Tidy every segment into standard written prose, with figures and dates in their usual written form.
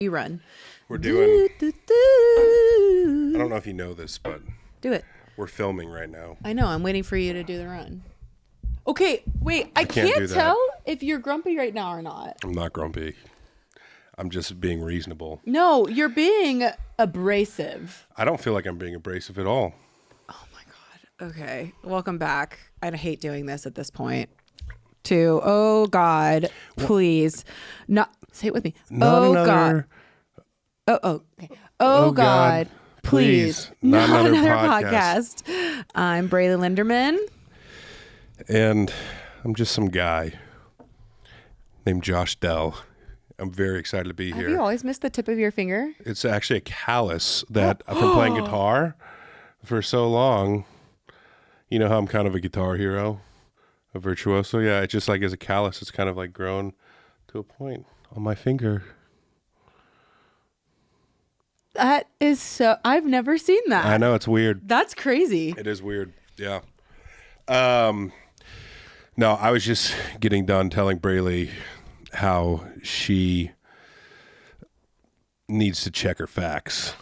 You run. We're doing... I don't know if you know this, but... Do it. We're filming right now. I know. I'm waiting for you to do the run. Okay, wait. I can't can't tell if you're grumpy right now or not. I'm not grumpy. I'm just being reasonable. No, you're being abrasive. I don't feel like I'm being abrasive at all. Oh my God. Okay. Welcome back. I hate doing this at this point. Oh God, please. Not say it with me. Not oh another... God. Okay. Oh God. Please. Not another podcast. I'm Braylon Linderman. And I'm just some guy named Josh Dell. I'm very excited to be here. Have you always missed the tip of your finger? It's actually a callus that from playing guitar for so long. You know how I'm kind of a guitar hero, a virtuoso. Yeah, it's just like as a callus, it's kind of like grown to a point on my finger. That is so... I've never seen that. I know, it's weird. That's crazy. It is weird. Yeah. No, I was just getting done telling Braylee how she needs to check her facts.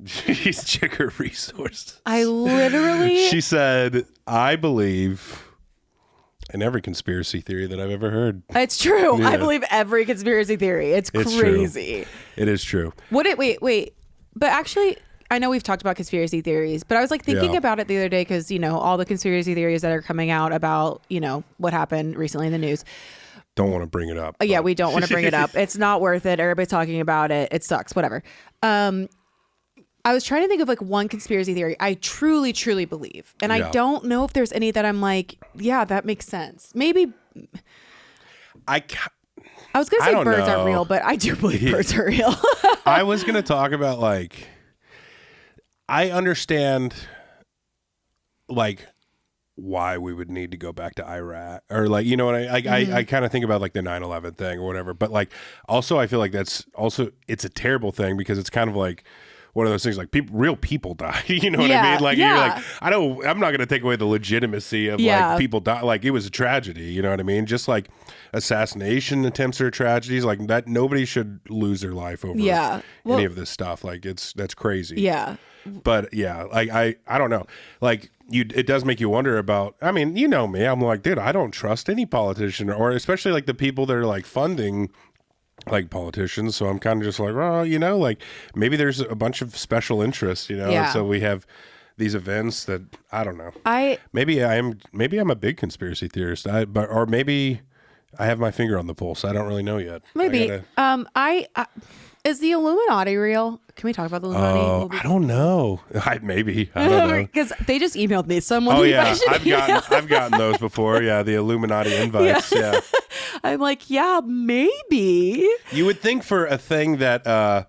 She needs to check her resources. I literally... She said, I believe in every conspiracy theory that I've ever heard. It's true. Yeah. I believe every conspiracy theory. It's crazy. True. It is true. Wait. But actually, I know we've talked about conspiracy theories, but I was like thinking about it the other day because, you know, all the conspiracy theories that are coming out about, you know, what happened recently in the news. Don't want to bring it up. Yeah, we don't want to bring it up. It's not worth it. Everybody's talking about it. It sucks. Whatever. I was trying to think of like one conspiracy theory I truly, truly believe. And I don't know if there's any that I'm like, yeah, that makes sense. Maybe. I was going to say birds aren't real, but I do believe birds are real. I was going to talk about like, I understand like why we would need to go back to Iraq or like, you know what I kind of think about like the 9/11 thing or whatever, but like also I feel like that's also, it's a terrible thing because it's kind of like one of those things like real people die. You know what I mean? Like you're like, I'm not going to take away the legitimacy of like people die. Like it was a tragedy. You know what I mean? Just like assassination attempts are tragedies like that. Nobody should lose their life over any of this stuff. Like that's crazy. Yeah. But yeah, like I don't know. Like it does make you wonder about, I mean, you know me, I'm like, dude, I don't trust any politician or especially like the people that are like funding like politicians. So I'm kind of just like, oh, you know, like maybe there's a bunch of special interests, you know? And so we have these events that I don't know. Maybe I'm a big conspiracy theorist, or maybe I have my finger on the pulse. I don't really know yet. Maybe. Is the Illuminati real? Can we talk about the Illuminati? I don't know. Maybe. I don't know. Because they just emailed me. Someone. Oh yeah, I've gotten those before. Yeah, the Illuminati invites. Yeah. I'm like, yeah, maybe. You would think for a thing that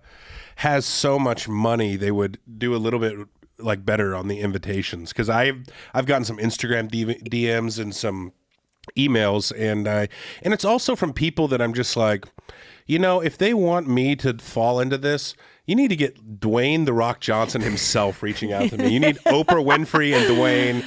has so much money, they would do a little bit like better on the invitations. Because I've gotten some Instagram DMs and some emails, and it's also from people that I'm just like, you know, if they want me to fall into this, you need to get Dwayne "The Rock" Johnson himself reaching out to me. You need Oprah Winfrey and Dwayne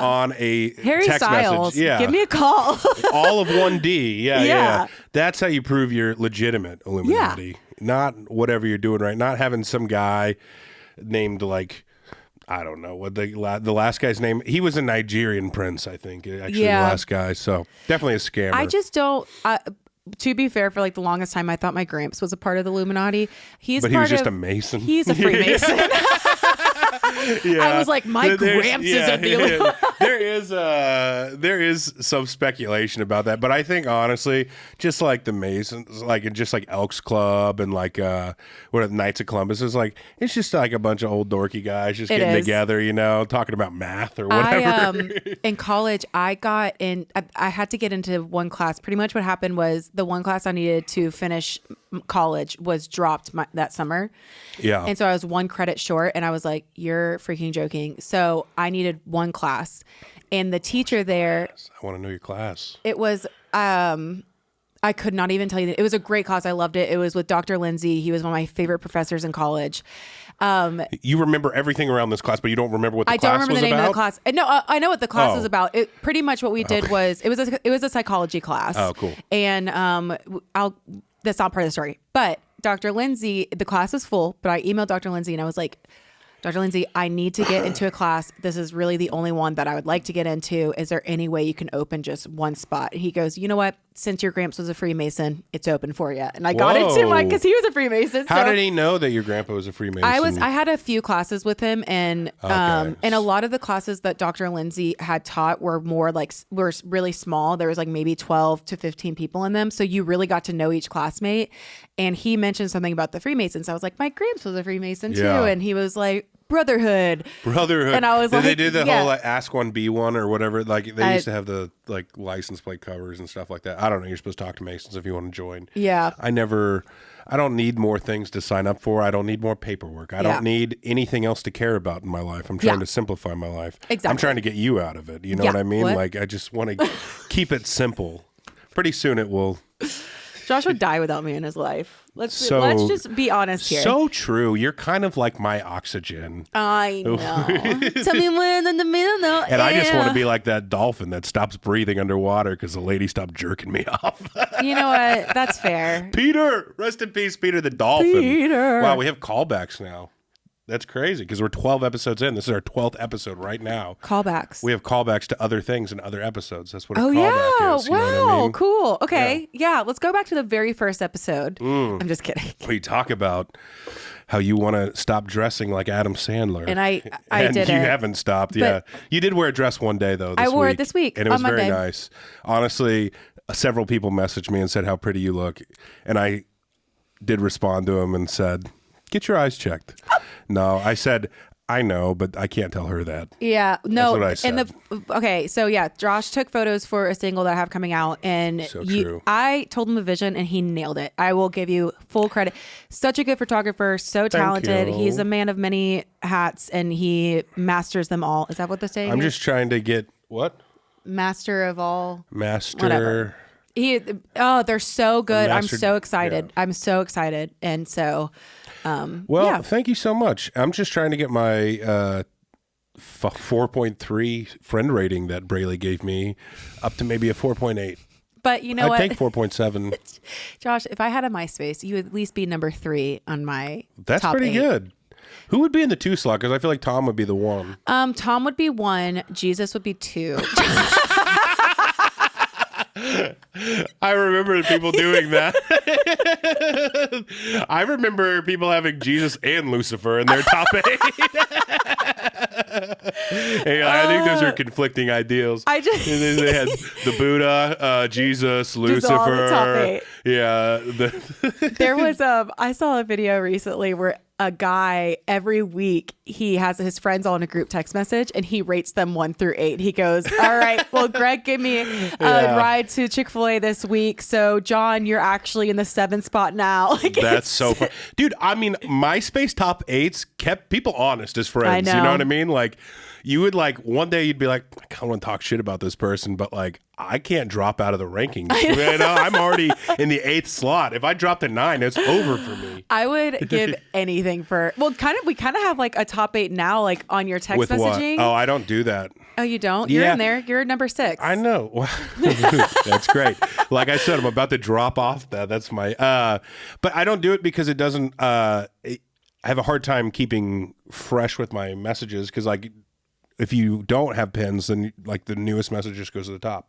on a Harry text Styles, message. Yeah. Give me a call. All of 1D. Yeah. That's how you prove you're legitimate Illuminati. Yeah. Not whatever you're doing right. Not having some guy named like, I don't know what the last guy's name. He was a Nigerian prince, I think. Actually, the last guy. So definitely a scammer. I just don't. To be fair, for like the longest time, I thought my Gramps was a part of the Illuminati. But he was just a Mason. He's a Freemason. I was like, my Gramps is in the Illuminati. There is some speculation about that, but I think honestly, just like the Masons, like and just like Elks Club and like what are the Knights of Columbus is like, it's just like a bunch of old dorky guys just getting together, you know, talking about math or whatever. In college, I had to get into one class. Pretty much what happened was the one class I needed to finish college was dropped that summer. Yeah. And so I was one credit short and I was like, you're freaking joking. So I needed one class. And the teacher there, I want to know your class. It was, I could not even tell you that. It was a great class. I loved it. It was with Dr. Lindsay. He was one of my favorite professors in college. You remember everything around this class, but you don't remember what the class was about? I don't remember the name of the class. No, I know what the class was about. Pretty much what we did was, it was a psychology class. Oh, cool. And that's not part of the story. But Dr. Lindsay, the class is full, but I emailed Dr. Lindsay and I was like, Dr. Lindsay, I need to get into a class. This is really the only one that I would like to get into. Is there any way you can open just one spot? He goes, you know what? Since your Gramps was a Freemason, it's open for you. And I got into mine because he was a Freemason. How did he know that your grandpa was a Freemason? I had a few classes with him, and and a lot of the classes that Dr. Lindsay had taught were were really small. There was like maybe 12 to 15 people in them. So you really got to know each classmate. And he mentioned something about the Freemasons. I was like, my Gramps was a Freemason too. And he was like, Brotherhood. And I was did like, they do the whole like ask one, be one or whatever? Like they used to have the like license plate covers and stuff like that. I don't know. You're supposed to talk to Masons if you want to join. Yeah. I don't need more things to sign up for. I don't need more paperwork. I don't need anything else to care about in my life. I'm trying to simplify my life. Exactly. I'm trying to get you out of it. You know what I mean? What? Like I just want to keep it simple. Pretty soon it will. Josh would die without me in his life. Let's just be honest here. So true. You're kind of like my oxygen. I know. Tell me when in the middle. And I just want to be like that dolphin that stops breathing underwater because the lady stopped jerking me off. You know what? That's fair. Peter, rest in peace, Peter the dolphin. Peter. Wow, we have callbacks now. That's crazy because we're 12 episodes in. This is our 12th episode right now. Callbacks. We have callbacks to other things in other episodes. That's what a callback is. You Wow. know what I mean? Cool. Okay. Yeah. Let's go back to the very first episode. I'm just kidding. We talk about how you want to stop dressing like Adam Sandler. And I did you it. haven't stopped. Yeah. You did wear a dress one day, though. I wore it this week. And it was on very Monday. nice. Honestly, several people messaged me and said how pretty you look. And I did respond to them and said, get your eyes checked. No, I said, I know, but I can't tell her that. Yeah, no. That's what I said. Okay, so yeah, Josh took photos for a single that I have coming out, and true. I told him a vision, and he nailed it. I will give you full credit. Such a good photographer, so talented. He's a man of many hats, and he masters them all. Is that what the saying is? I'm just trying to get what? Master of all. Master. Whatever. They're so good. I'm so excited. Yeah. I'm so excited, and so. Thank you so much. I'm just trying to get my 4.3 friend rating that Braley gave me up to maybe a 4.8. But you know what? I'd take 4.7. Josh, if I had a MySpace, you would at least be number 3 on my That's top pretty 8. good. Who would be in the 2 slot? Because I feel like Tom would be the 1. Tom would be 1. Jesus would be 2. I remember people doing that. I remember people having Jesus and Lucifer in their top 8. Hey, I think those are conflicting ideals. And then they had the Buddha, Jesus, Lucifer. All the top 8. Yeah. There was I saw a video recently where a guy every week he has his friends all in a group text message and he rates them 1 through 8. He goes, all right, well, Greg gave me a ride to Chick-fil-A this week. So John, you're actually in the 7th spot now. Like, that's so fun. Dude, I mean, MySpace top 8s kept people honest as friends. I know. You know what I mean? Like you would one day you'd be like, I kind of want to talk shit about this person, but like, I can't drop out of the rankings. You know, I'm already in the 8th slot. If I drop to 9, it's over for me. I would give anything for, we kind of have like a top 8 now, like on your text messaging. What? Oh, I don't do that. Oh, you don't? You're in there. You're number 6. I know. That's great. Like I said, I'm about to drop off that. That's my, but I don't do it because it doesn't, I have a hard time keeping fresh with my messages. Cause like, if you don't have pins, then like the newest message just goes to the top.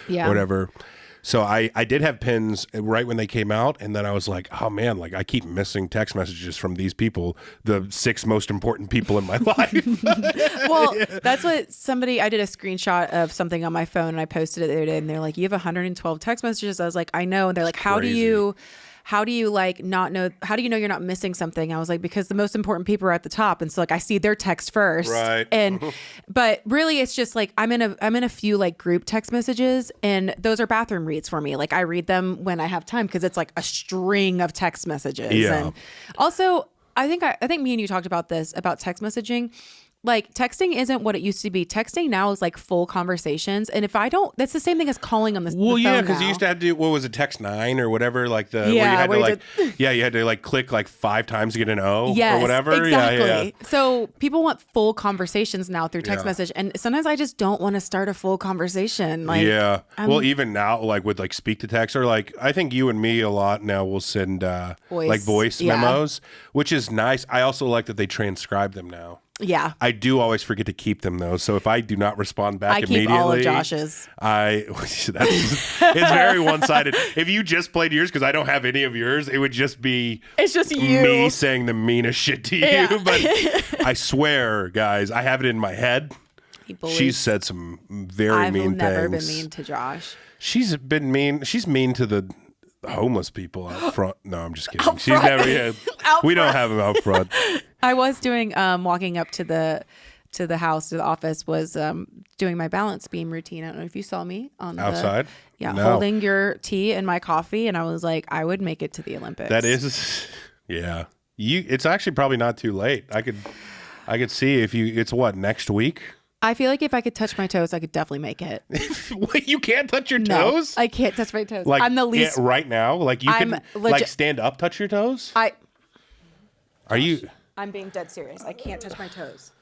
Yeah. Whatever. So I did have pins right when they came out. And then I was like, oh man, like I keep missing text messages from these people, the 6 most important people in my life. Well, that's what I did a screenshot of something on my phone and I posted it the other day and they're like, you have 112 text messages. I was like, I know. And they're like, how do you like not know, how do you know you're not missing something? I was like, because the most important people are at the top. And so like, I see their text first. Right. And, but really it's just like, I'm in a few like group text messages and those are bathroom reads for me. Like I read them when I have time because it's like a string of text messages. Yeah. And also I think me and you talked about this, about text messaging. Like texting isn't what it used to be. Texting now is like full conversations. And if I don't, that's the same thing as calling on the Well, the yeah, phone because you now. used to have to do, what was it, text 9 or whatever, like the, Yeah, where you had where to like, you had to like click like 5 times to get an O Yes, or whatever. exactly. Yeah. So people want full conversations now through text Yeah. message. And sometimes I just don't want to start a full conversation. Like, Yeah. Well, even now, like with like speak to text, or like I think you and me a lot now will send like voice Yeah. memos, which is nice. I also like that they transcribe them now. yeah. I do always forget to keep them though. So if I do not respond back I keep immediately, all of Josh's. it's very one sided. If you just played yours, because I don't have any of yours, it would just be It's just you. me saying the meanest shit to you. Yeah. But I swear, guys, I have it in my head. People She said some very mean things. I've never been mean to Josh. She's been mean. She's mean to the homeless people out front. No, I'm just kidding. Out She's front. never. Yeah, Out we don't front. have them out front. I was doing walking up to the house, to the office, was doing my balance beam routine. I don't know if you saw me on Outside? Yeah, No. holding your tea and my coffee, and I was like, I would make it to the Olympics. That is, yeah. It's actually probably not too late. I could see if you. It's what, next week? I feel like if I could touch my toes, I could definitely make it. Wait, you can't touch your No, toes? I can't touch my toes. Like I'm the least. right now. Like you I'm can legit- like stand up, touch your toes. Are you? I'm being dead serious. I can't touch my toes.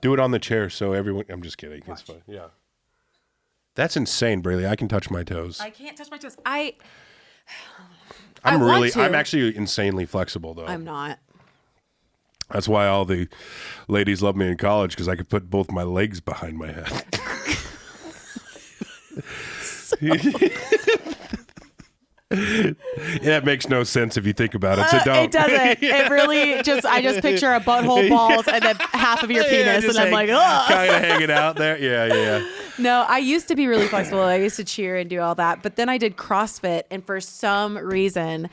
Do it on the chair so everyone. I'm just kidding. It's fine. Yeah. That's insane, Braley. I can touch my toes. I can't touch my toes. I'm want to. actually insanely flexible though. I'm not. That's why all the ladies love me in college, because I could put both my legs behind my head. That makes no sense if you think about it. So don't. It doesn't. It really just. I just picture a butthole, balls, and then half of your penis, and I'm like, ugh. kind of hanging out there. Yeah. No, I used to be really flexible. I used to cheer and do all that, but then I did CrossFit, and for some reason,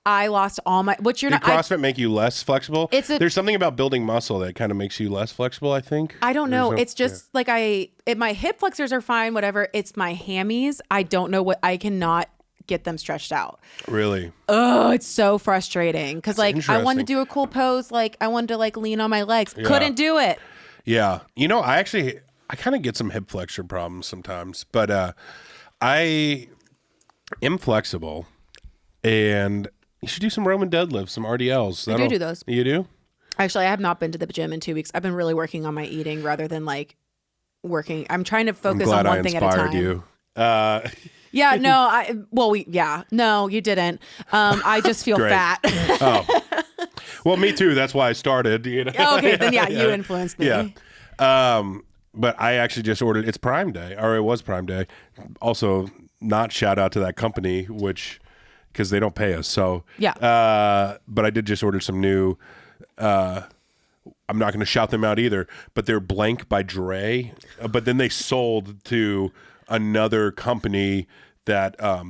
I lost all my. Which you're Did not. CrossFit make you less flexible? There's something about building muscle that kind of makes you less flexible, I think. I don't know. It's just like my hip flexors are fine, whatever. It's my hammies. I don't know what. I cannot get them stretched out. Really? Oh, it's so frustrating because like I wanted interesting. to do a cool pose, like I wanted to like lean on my legs, couldn't do it. Yeah. You know, I kind of get some hip flexor problems sometimes, but I am flexible, and you should do some Roman deadlifts, some RDLs. I do those. You do? Actually, I have not been to the gym in 2 weeks. I've been really working on my eating rather than like working. I'm trying to focus on one thing at a time. You. Yeah, no, no, you didn't. I just feel Great. fat. Oh. Well, me too. That's why I started. You know? Okay, then you influenced me. Yeah. But I actually just ordered. It's Prime Day, or it was Prime Day. Also, not shout out to that company, because they don't pay us. So Yeah. But I did just order some new. I'm not going to shout them out either, but they're Blank by Dre. But then they sold to another company that a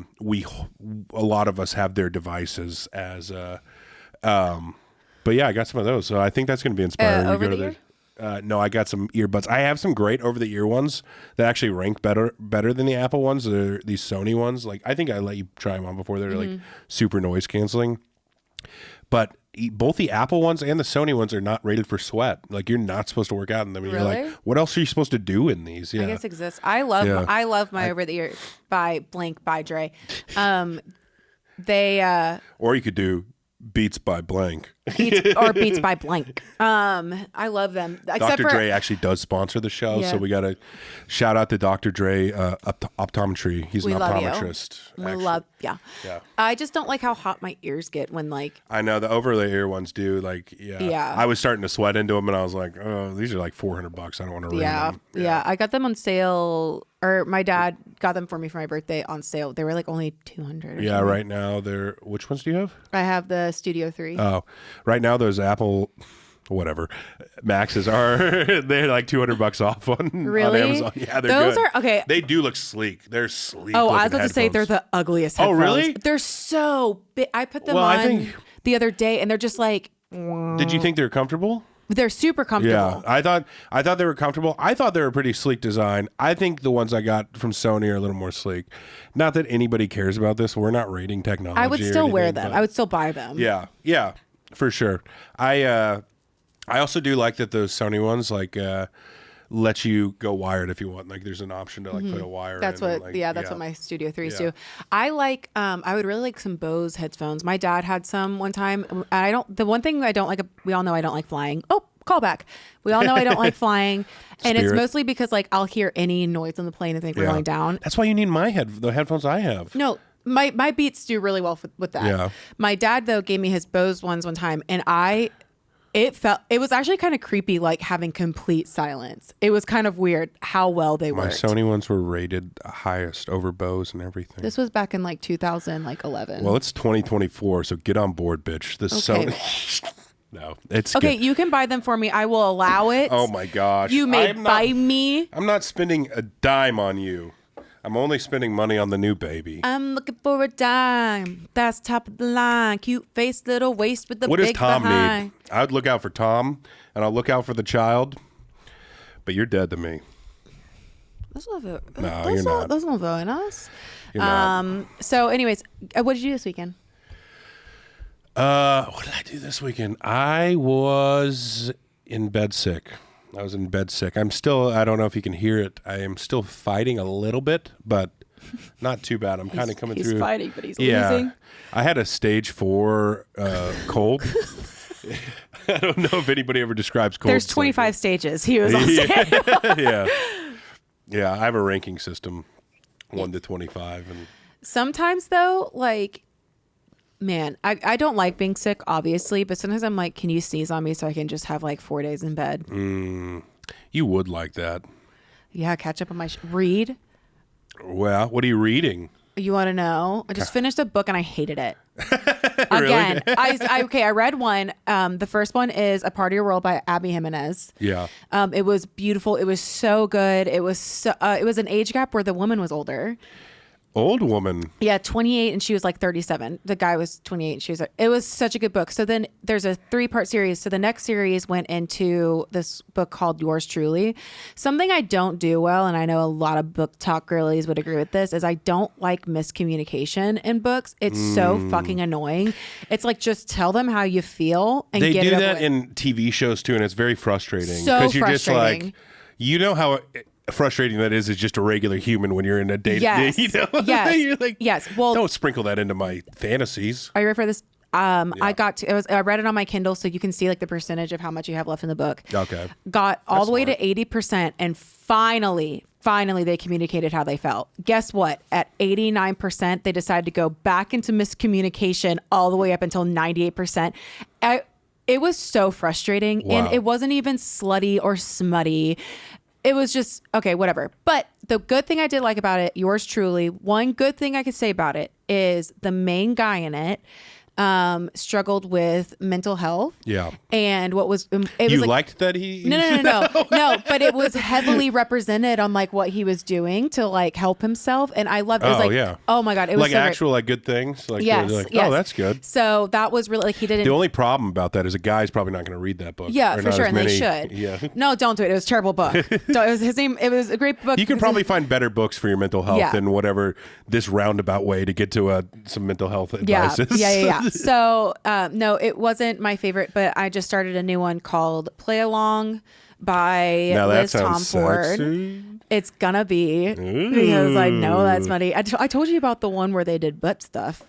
lot of us have their devices as. But yeah, I got some of those, so I think that's going to be inspiring. Over the ear? No, I got some earbuds. I have some great over the ear ones that actually rank better than the Apple ones. They're these Sony ones. Like I think I let you try them on before. They're like super noise canceling. But both the Apple ones and the Sony ones are not rated for sweat. Like you're not supposed to work out in them. And Really? You're like, what else are you supposed to do in these? Yeah. I guess exists. I love my over the ear by Blank by Dre. They Or you could do Beats by Blank. Beats by Blank. I love them. Dr. Dre actually does sponsor the show, Yeah. so we got to shout out to Dr. Dre optometry. He's an love you. optometrist. We actually. love, Yeah. I just don't like how hot my ears get when like. I know the over the ear ones do like Yeah. I was starting to sweat into them, and I was like, oh, these are like $400. I don't want to ruin them. Yeah. I got them on sale, or my dad got them for me for my birthday on sale. They were like only 200. Or Yeah, something. right now they're. Which ones do you have? I have the Studio 3. Oh, right now those Apple, whatever, Maxes are they're like $200 off on Really? on Amazon. Yeah, they're Those good. are okay. They do look sleek. They're sleek. Oh, I was looking about to say they're headphones. the ugliest Oh, headphones. really? They're so big. I put them Well, I on think- the other day, and they're just like Did you think they were comfortable? they're super comfortable. Yeah, I thought they were comfortable. I thought they were pretty sleek design. I think the ones I got from Sony are a little more sleek. Not that anybody cares about this. We're not rating technology. I would or still wear anything, them. but- I would still buy them. Yeah, for sure. I I also do like that those Sony ones like let you go wired if you want. Like there's an option to like put a wire That's in. what, Like, that's what my Studio 3s do. I like, I would really like some Bose headphones. My dad had some one time. The one thing I don't like, we all know I don't like flying. Oh, call back. We all know I don't like flying. And it's mostly because like I'll hear any noise on the plane and think we're going down. That's why you need the headphones I have. No, my Beats do really well with that. Yeah. My dad though gave me his Bose ones one time, and it was actually kind of creepy, like having complete silence. It was kind of weird how well they worked. My Sony ones were rated highest over Bose and everything. This was back in like 2011. Well, it's 2024, so get on board, bitch. This Sony. No, it's okay. good. You can buy them for me. I will allow it. Oh my gosh. You may buy me. I'm not spending a dime on you. I'm only spending money on the new baby. I'm looking for a dime. That's top of the line. Cute face, little waist with the what big does Tom behind. need? I would look out for Tom, and I'll look out for the child. But you're dead to me. That's not very, no, you're not. That's not very nice. You're not. So, anyways, what did you do this weekend? What did I do this weekend? I was in bed sick. I don't know if you can hear it. I am still fighting a little bit, but not too bad. I'm kind of coming through. He's fighting, but he's losing. I had a stage 4 cold. I don't know if anybody ever describes cold. There's 25 stages. He was on stage. Yeah, I have a ranking system, 1 to 25. And sometimes though, like, man, I don't like being sick, obviously, but sometimes I'm like, can you sneeze on me so I can just have like 4 days in bed? You would like that. Yeah, catch up on my read. Well, what are you reading? You want to know? I just finished a book and I hated it. Again, I read one. The first one is A Part of Your World by Abby Jimenez. Yeah. It was beautiful. It was so good. It was an age gap where the woman was older. Old woman. Yeah, 28 and she was like 37. The guy was 28 and she was it was such a good book. So then there's a 3-part series. So the next series went into this book called Yours Truly. Something I don't do well, and I know a lot of book talk girlies would agree with this, is I don't like miscommunication in books. It's so fucking annoying. It's like, just tell them how you feel and they get do it that over in TV shows too, and it's very frustrating. So you're frustrating. just like, you know how frustrating that is just a regular human when you're in a date. Yes. You know? Yes. You're like, yes. Well, don't sprinkle that into my fantasies. Are you ready for this? I read it on my Kindle, so you can see like the percentage of how much you have left in the book. Okay. Got all the way to 80%, and finally they communicated how they felt. Guess what? At 89%, they decided to go back into miscommunication all the way up until 98%. It was so frustrating, Wow. and it wasn't even slutty or smutty. It was just, okay, whatever. But the good thing I did like about it, Yours Truly, one good thing I could say about it is the main guy in it struggled with mental health. Yeah. And what was you like, liked that he no, but it was heavily represented on like what he was doing to like help himself, and I loved it. It was like, oh my god, it was like so actual great. like good things. Like, yes, like, yes. Oh, that's good. So that was really like, he didn't. The only problem about that is a guy's probably not going to read that book. Yeah, for sure, and many, they should. Yeah. No, don't do it. It was a terrible book. It was his name. It was a great book. You can probably find better books for your mental health than whatever this roundabout way to get to some mental health advice is. Yeah. So no, it wasn't my favorite, but I just started a new one called Play Along by Liz Tomford. Sexy. It's gonna be, because I know that's funny. I told you about the one where they did butt stuff.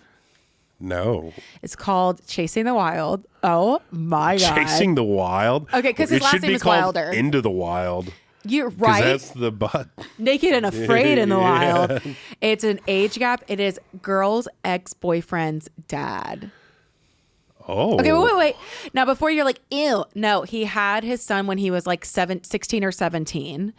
No. It's called Chasing the Wild. Oh my god. Chasing the Wild? Okay, because his last name is Wilder. Into the Wild. You're right. That's the butt. Naked and Afraid in the Wild. It's an age gap. It is girl's ex-boyfriend's dad. Oh. Okay, wait. Now, before you're like, ew. No, he had his son when he was like 16 or 17.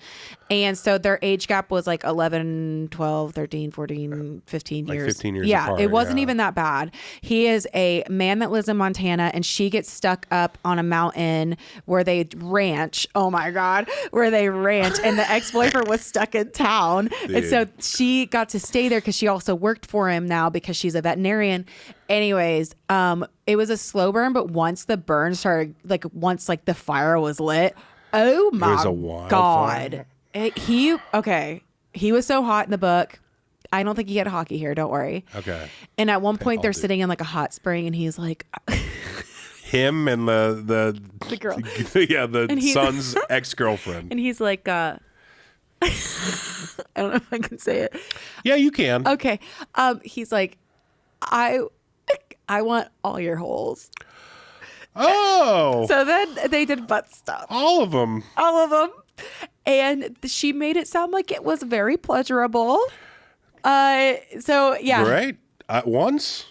And so their age gap was like 11, 12, 13, 14, 15 like years. 15 years Yeah, apart, it wasn't even that bad. He is a man that lives in Montana, and she gets stuck up on a mountain where they ranch. Oh my God, where they ranch. And the ex-boyfriend was stuck in town. Dude. And so she got to stay there because she also worked for him now because she's a veterinarian. Anyways, it was a slow burn, but once the burn started, like once like the fire was lit, oh my God. He was so hot in the book. I don't think he had hockey here. Don't worry. Okay. And at one point they're sitting in like a hot spring, and he's like, him and the girl. Yeah, the son's ex-girlfriend. And he's like, I don't know if I can say it. Yeah, you can. Okay. He's like, I want all your holes. Oh. So then they did butt stuff. All of them. And she made it sound like it was very pleasurable. So yeah. Great. Once?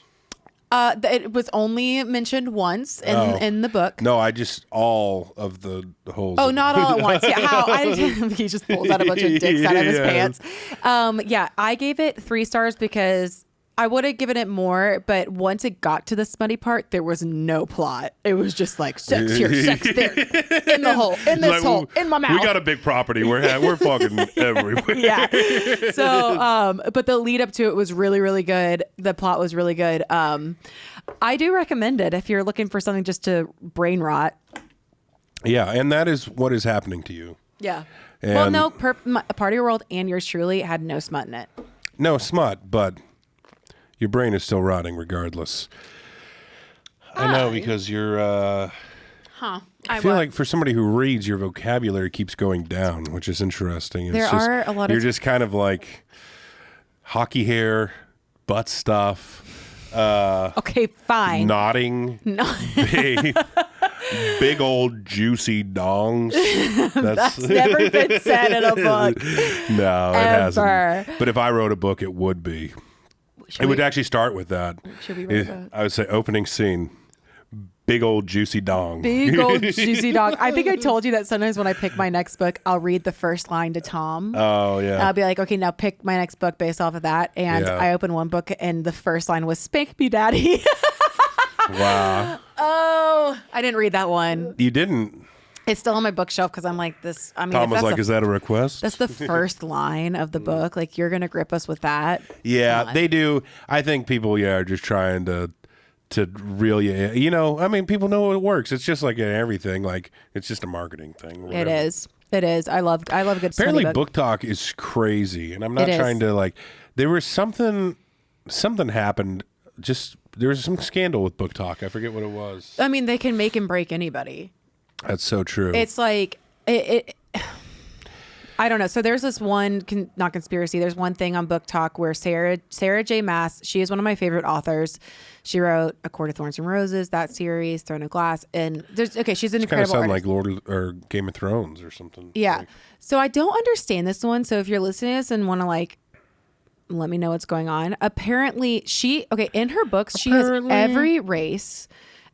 It was only mentioned once in the book. No, I just all of the holes. Oh, not all at once. Yeah, how he just pulls out a bunch of dicks out of his pants. Yeah, I gave it 3 stars because I would have given it more, but once it got to the smutty part, there was no plot. It was just like sex here, sex there, in the hole, in this hole, in my mouth. We got a big property. We're fucking everywhere. Yeah. So, but the lead up to it was really, really good. The plot was really good. I do recommend it if you're looking for something just to brain rot. Yeah, and that is what is happening to you. Yeah. And well, no, Party World and yours truly had no smut in it. No smut, but your brain is still rotting regardless. I know because you're... I feel like for somebody who reads, your vocabulary keeps going down, which is interesting. There are a lot of... You're just kind of like hockey hair, butt stuff. Okay, fine. Nodding. Big old juicy dongs. That's never been said in a book. No, it hasn't. But if I wrote a book, it would be. It would actually start with that. Should we write that? I would say opening scene. Big old juicy dong. Big old juicy dong. I think I told you that sometimes when I pick my next book, I'll read the first line to Tom. Oh, yeah. And I'll be like, okay, now pick my next book based off of that. And I opened one book and the first line was "Spank me, Daddy." Wow. Oh, I didn't read that one. You didn't? It's still on my bookshelf because I'm like this. I mean, Tom was like, is that a request? That's the first line of the book. Like, you're going to grip us with that. Yeah, they do. I think people, are just trying to reel you in. You know, I mean, people know it works. It's just like everything. Like, it's just a marketing thing. It is. It is. I love good Apparently, book. book talk is crazy. And I'm not trying to, like, there was something happened. Just, there was some scandal with book talk. I forget what it was. I mean, they can make and break anybody. That's so true. It's like it I don't know. So there's this one, not conspiracy. There's one thing on Book Talk where Sarah J. Maas, she is one of my favorite authors. She wrote A Court of Thorns and Roses, that series, Throne of Glass, and she's an incredible kind of sound artist. like or Game of Thrones or something. Yeah. Like, so I don't understand this one. So if you're listening to this and want to like let me know what's going on. Apparently in her books, she has every race,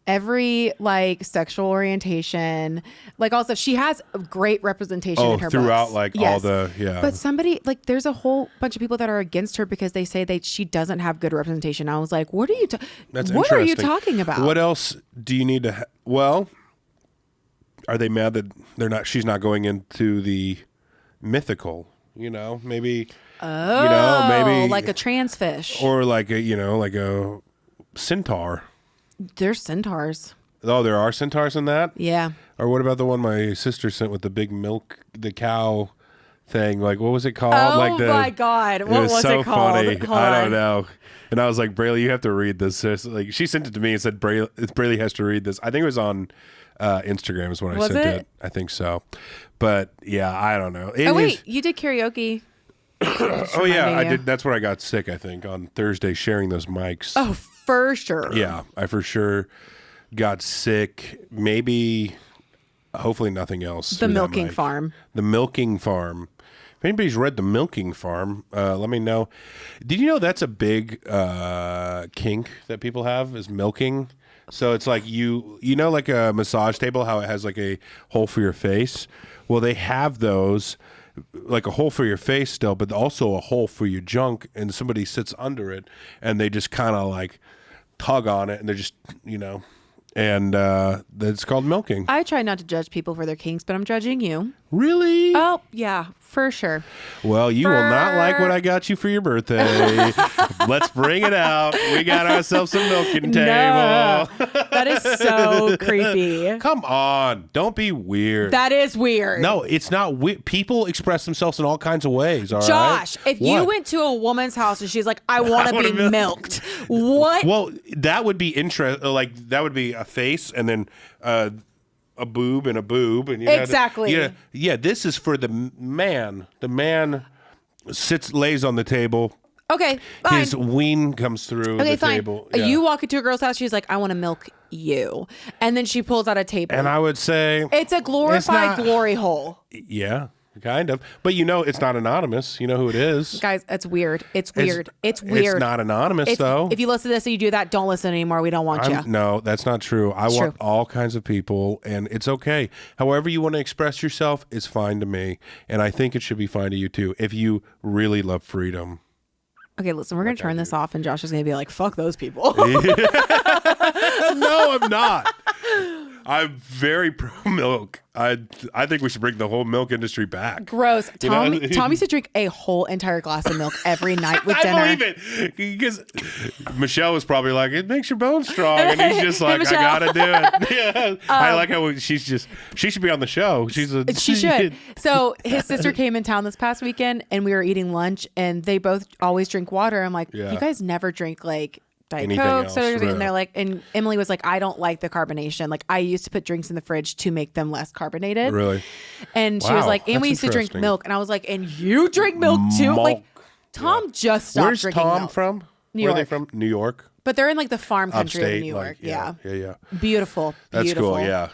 every like sexual orientation, like also she has a great representation in her throughout books. like all the But somebody like there's a whole bunch of people that are against her because they say that she doesn't have good representation. I was like, what are you talking about? What else do you need to well, are they mad that she's not going into the mythical, maybe maybe like a trans fish or like a centaur. There's centaurs. Oh, there are centaurs in that? Yeah. Or what about the one my sister sent with the big milk, the cow thing? Like, what was it called? Oh, like my God. What was so it called? Funny. I don't know. And I was like, Braley, you have to read this. Like, she sent it to me and said, Braley has to read this. I think it was on Instagram is when I sent it. I think so. But, yeah, I don't know. You did karaoke. Oh, yeah, I did. That's where I got sick, I think, on Thursday, sharing those mics. Oh, for sure. Yeah, I for sure got sick. Maybe, hopefully nothing else. The Milking Farm. The Milking Farm. If anybody's read The Milking Farm, let me know. Did you know that's a big kink that people have is milking? So it's like like a massage table, how it has like a hole for your face? Well, they have those, like a hole for your face still, but also a hole for your junk, and somebody sits under it, and they just kind of like tug on it, and they're just, and it's called milking. I try not to judge people for their kinks, but I'm judging you. Really? Oh, yeah, for sure. Well, you will not like what I got you for your birthday. Let's bring it out. We got ourselves a milking table. No, That is so creepy. Come on. Don't be weird. That is weird. No, it's not weird. People express themselves in all kinds of ways, all right? Josh, if you What? went to a woman's house and she's like, I want to be milked. What? Well, that would be like that would be a face and then a boob and a boob. And Exactly. Yeah, this is for the man. The man lays on the table. Okay, fine. His ween comes through the table. Yeah. You walk into a girl's house, she's like, I want to milk you. And then she pulls out a table. And I would say... It's a glorified glory hole. Yeah, kind of. But it's not anonymous. You know who it is. Guys, it's weird. It's weird. It's weird. It's not anonymous, though. If you listen to this and you do that, don't listen anymore. We don't want you. No, that's not true. I want all kinds of people, and it's okay. However you want to express yourself is fine to me. And I think it should be fine to you, too, if you really love freedom. Okay, listen, we're going to turn this off, and Josh is going to be like, fuck those people. No, I'm not. I'm very pro milk. I think we should bring the whole milk industry back. Gross. Tom used to drink a whole entire glass of milk every night with dinner. I believe it. Because Michelle was probably like, it makes your bones strong. And he's just like, I got to do it. Yeah. I like how she should be on the show. She should. So his sister came in town this past weekend and we were eating lunch and they both always drink water. I'm like, you guys never drink like Diet Coke, sodas, and they're like, and Emily was like, I don't like the carbonation. Like I used to put drinks in the fridge to make them less carbonated. Really? And she was like, and we used to drink milk. And I was like, and you drink milk too? Like Tom just stopped drinking milk. Where's Tom from? Where are they from? New York? But they're in like the farm country Upstate, of New York. Yeah. Beautiful. That's cool. Yeah.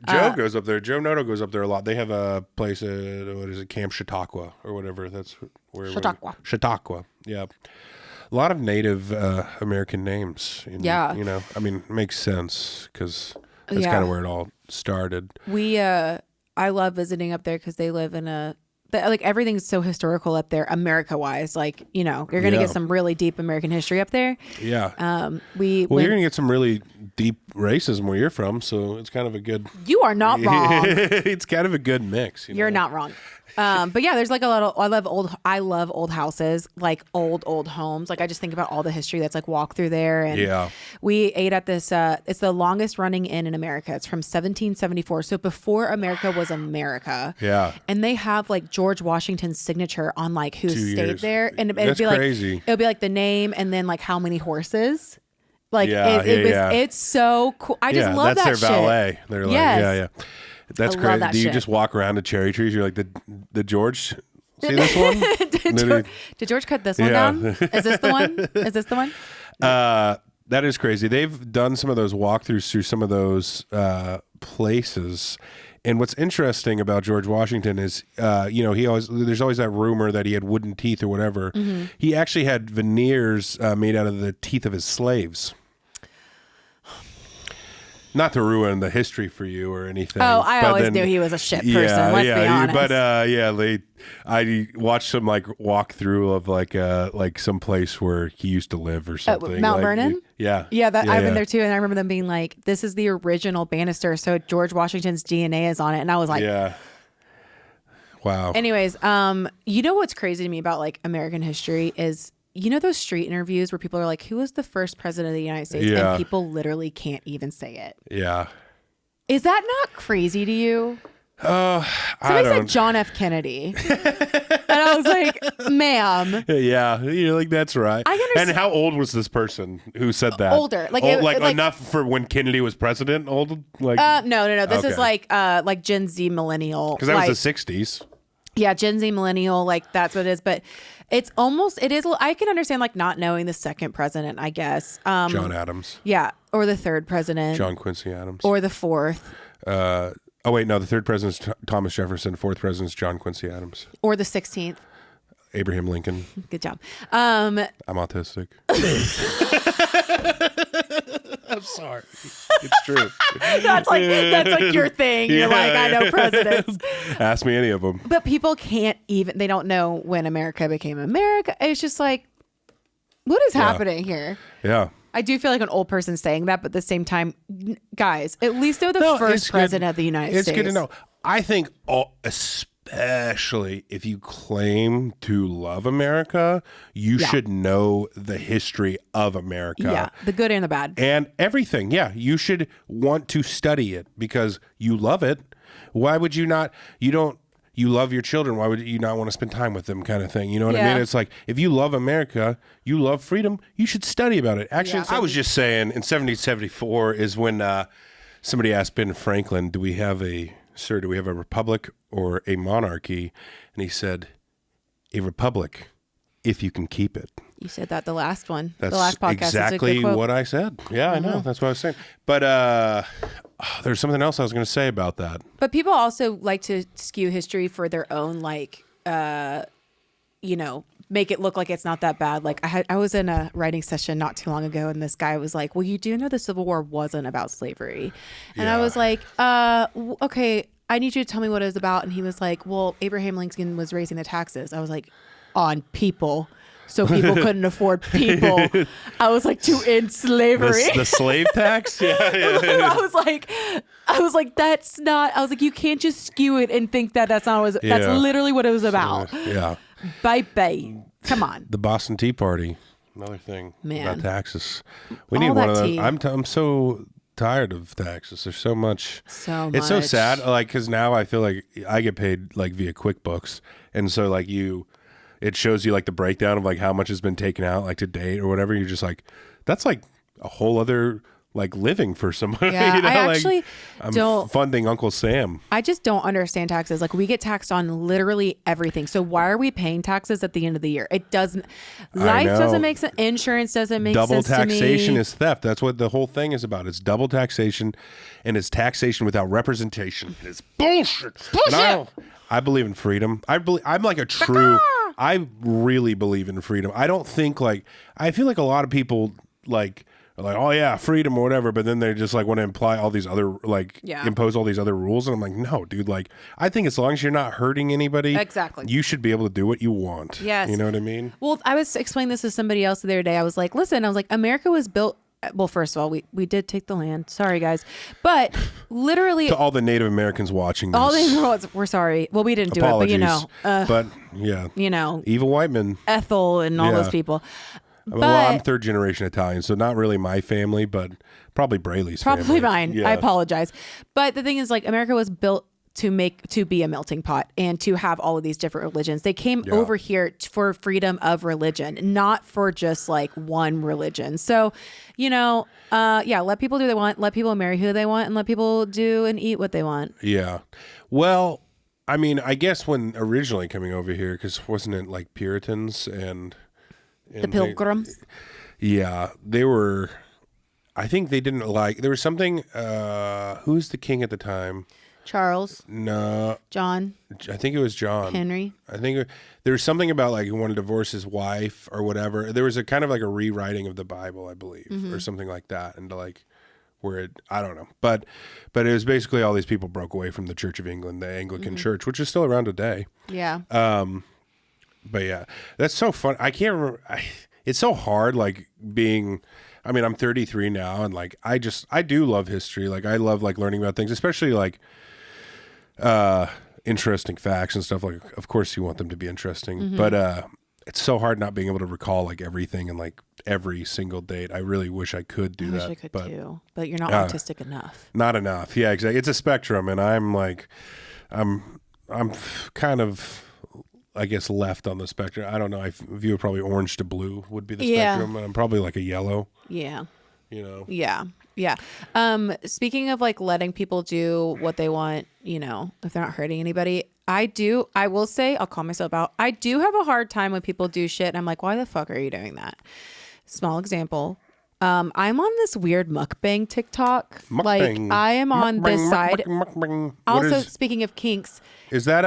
Joe goes up there. Joe Noto goes up there a lot. They have a place, what is it, Camp Chautauqua or whatever. That's where. Chautauqua. Yeah. A lot of Native American names. I mean, it makes sense because that's kind of where it all started. I love visiting up there because they live in like everything's so historical up there, America-wise. Like, you're going to get some really deep American history up there. Yeah. You're going to get some really deep racism where you're from, so it's kind of a good... You are not wrong. It's kind of a good mix. You're not wrong. But yeah, there's like a lot of, I love old houses, like old homes. Like I just think about all the history that's like walk through there. And we ate at this, it's the longest running inn in America. It's from 1774. So before America was America. Yeah. And they have like George Washington's signature on like who stayed there. And it'd be crazy. Like, it'll be like the name and then like how many horses. Like it's so cool. I just love that shit. That's their valet. They're like, yeah. That's crazy. Do you just walk around to cherry trees? You're like the George. See this one? Did George cut this one down? Is this the one? Is this the one? That is crazy. They've done some of those walkthroughs through some of those places. And what's interesting about George Washington is, there's always that rumor that he had wooden teeth or whatever. Mm-hmm. He actually had veneers made out of the teeth of his slaves. Not to ruin the history for you or anything. Oh, I always knew he was a shit person. Let's be honest. But I watched some like walkthrough of like some place where he used to live or something. Mount Vernon. Yeah. I've been there too, and I remember them being like, "This is the original banister, so George Washington's DNA is on it," and I was like, "Yeah." Wow. Anyways, what's crazy to me about like American history is. Those street interviews where people are like, who was the first president of the United States? Yeah. And people literally can't even say it. Yeah. Is that not crazy to you? Somebody said John F. Kennedy. And I was like, ma'am. Yeah. You're like, that's right. I understand. And how old was this person who said that? Older. Like enough for when Kennedy was president? Old? Like No. This is like Gen Z millennial. Because that was the 60s. Yeah, Gen Z millennial, like that's what it is. But it is, I can understand like not knowing the second president, I guess. John Adams. Yeah. Or the third president. John Quincy Adams. Or the fourth. The third president is Thomas Jefferson. Fourth president is John Quincy Adams. Or the 16th. Abraham Lincoln. Good job. I'm autistic. I'm sorry. It's true. that's like your thing. You're like, I know presidents. Ask me any of them. But people they don't know when America became America. It's just like, what is happening here? Yeah. I do feel like an old person saying that, but at the same time, guys, at least know the first president of the United States. It's good to know. I think especially if you claim to love America, you should know the history of America. Yeah, the good and the bad. And everything. Yeah, you should want to study it because you love it. Why would you not? You love your children. Why would you not want to spend time with them kind of thing? You know what I mean? It's like, if you love America, you love freedom, you should study about it. Actually, I was just saying, in 1774 is when somebody asked Ben Franklin, do we have a republic or a monarchy? And he said, a republic, if you can keep it. You said that the last one. That's the last podcast. exactly what I said. Yeah, I know. That's what I was saying. But there's something else I was going to say about that. But people also like to skew history for their own, like, make it look like it's not that bad. Like I was in a writing session not too long ago, and this guy was like, well, you do know the Civil War wasn't about slavery. And I was like, okay, I need you to tell me what it was about. And he was like, well, Abraham Lincoln was raising the taxes. I was like, on people. So people couldn't afford people. I was like, to end slavery. The slave tax? Yeah. I was like, that's not, I was like, you can't just skew it and think that that's not what it was. That's literally what it was about. Yeah. Bye. Come on. The Boston Tea Party. Another thing about taxes. We need one of those. I'm so tired of taxes. There's so much. It's so sad. Like, because now I feel like I get paid like via QuickBooks. And so like it shows you like the breakdown of like how much has been taken out like to date or whatever. You're just like, that's like a whole other like living for somebody. Yeah, you know? I actually I'm funding Uncle Sam. I just don't understand taxes. Like, we get taxed on literally everything. So why are we paying taxes at the end of the year? It doesn't. Life doesn't make sense. Insurance doesn't make sense. Double to me. taxation is theft. That's what the whole thing is about. It's double taxation, and it's taxation without representation. It's bullshit. I believe in freedom. I'm like a true. I really believe in freedom. I don't think like, I feel like a lot of people like are like, oh yeah, freedom or whatever, but then they just like want to imply all these other like impose all these other rules, and I'm like, no, dude, like I think as long as you're not hurting anybody, exactly, you should be able to do what you want. Yes, you know what I mean? Well, I was explaining this to somebody else the other day. I was like, listen, America was built. Well, first of all, we did take the land. Sorry, guys. But literally... to all the Native Americans watching this. All the we're sorry. Well, we didn't do it, but you know. But, yeah. You know. Evil white men. Ethel and all those people. Well, I'm third generation Italian, so not really my family, but probably Braley's family. Probably mine. Yeah. I apologize. But the thing is, like, America was built to be a melting pot and to have all of these different religions. They came over here for freedom of religion, not for just like one religion. So, you know, let people do what they want, let people marry who they want, and let people do and eat what they want. Yeah. Well, I mean, I guess when originally coming over here, because wasn't it like Puritans and the Pilgrims? They were, I think they didn't like, there was something, who's the king at the time? Charles. No. John. I think it was John. Henry. I think there was something about like he wanted to divorce his wife or whatever. There was a kind of like a rewriting of the Bible, I believe, or something like that. And like I don't know. But it was basically all these people broke away from the Church of England, the Anglican Church, which is still around today. Yeah. But yeah, that's so fun. I can't remember. It's so hard like being... I mean, I'm 33 now, and like I do love history. Like I love like learning about things, especially like interesting facts and stuff. Like, of course you want them to be interesting, but it's so hard not being able to recall like everything and like every single date. I really wish I could do that. I wish I could too, but you're not autistic enough. Not enough. Yeah, exactly. It's a spectrum, and I'm like, I'm kind of, I guess, left on the spectrum. I don't know. I view it probably orange to blue would be the spectrum, and I'm probably like a yellow. Yeah. You know. Yeah. Yeah. Speaking of like letting people do what they want, you know, if they're not hurting anybody, I will say, I'll call myself out. I do have a hard time when people do shit and I'm like, why the fuck are you doing that? Small example. I'm on this weird mukbang TikTok. Like I am on this side. Also, speaking of kinks, is that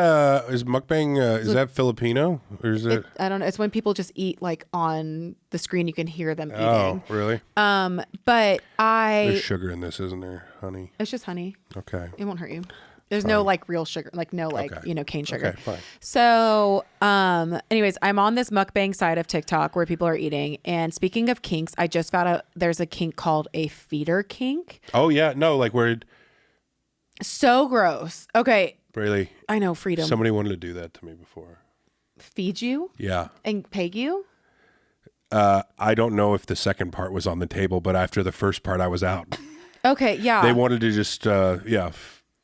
is mukbang is that Filipino or is it? I don't know. It's when people just eat like on the screen. You can hear them eating. Oh, really? But there's sugar in this, isn't there, honey? It's just honey. Okay. It won't hurt you. There's no like real sugar, like no like, you know, cane sugar. Okay, fine. So, anyways, I'm on this mukbang side of TikTok where people are eating. And speaking of kinks, I just found out there's a kink called a feeder kink. Oh yeah. No, like where. So gross. Okay. Braley, I know, freedom. somebody wanted to do that to me before. Feed you? Yeah. And peg you? I don't know if the second part was on the table, but after the first part, I was out. Okay, yeah. They wanted to just,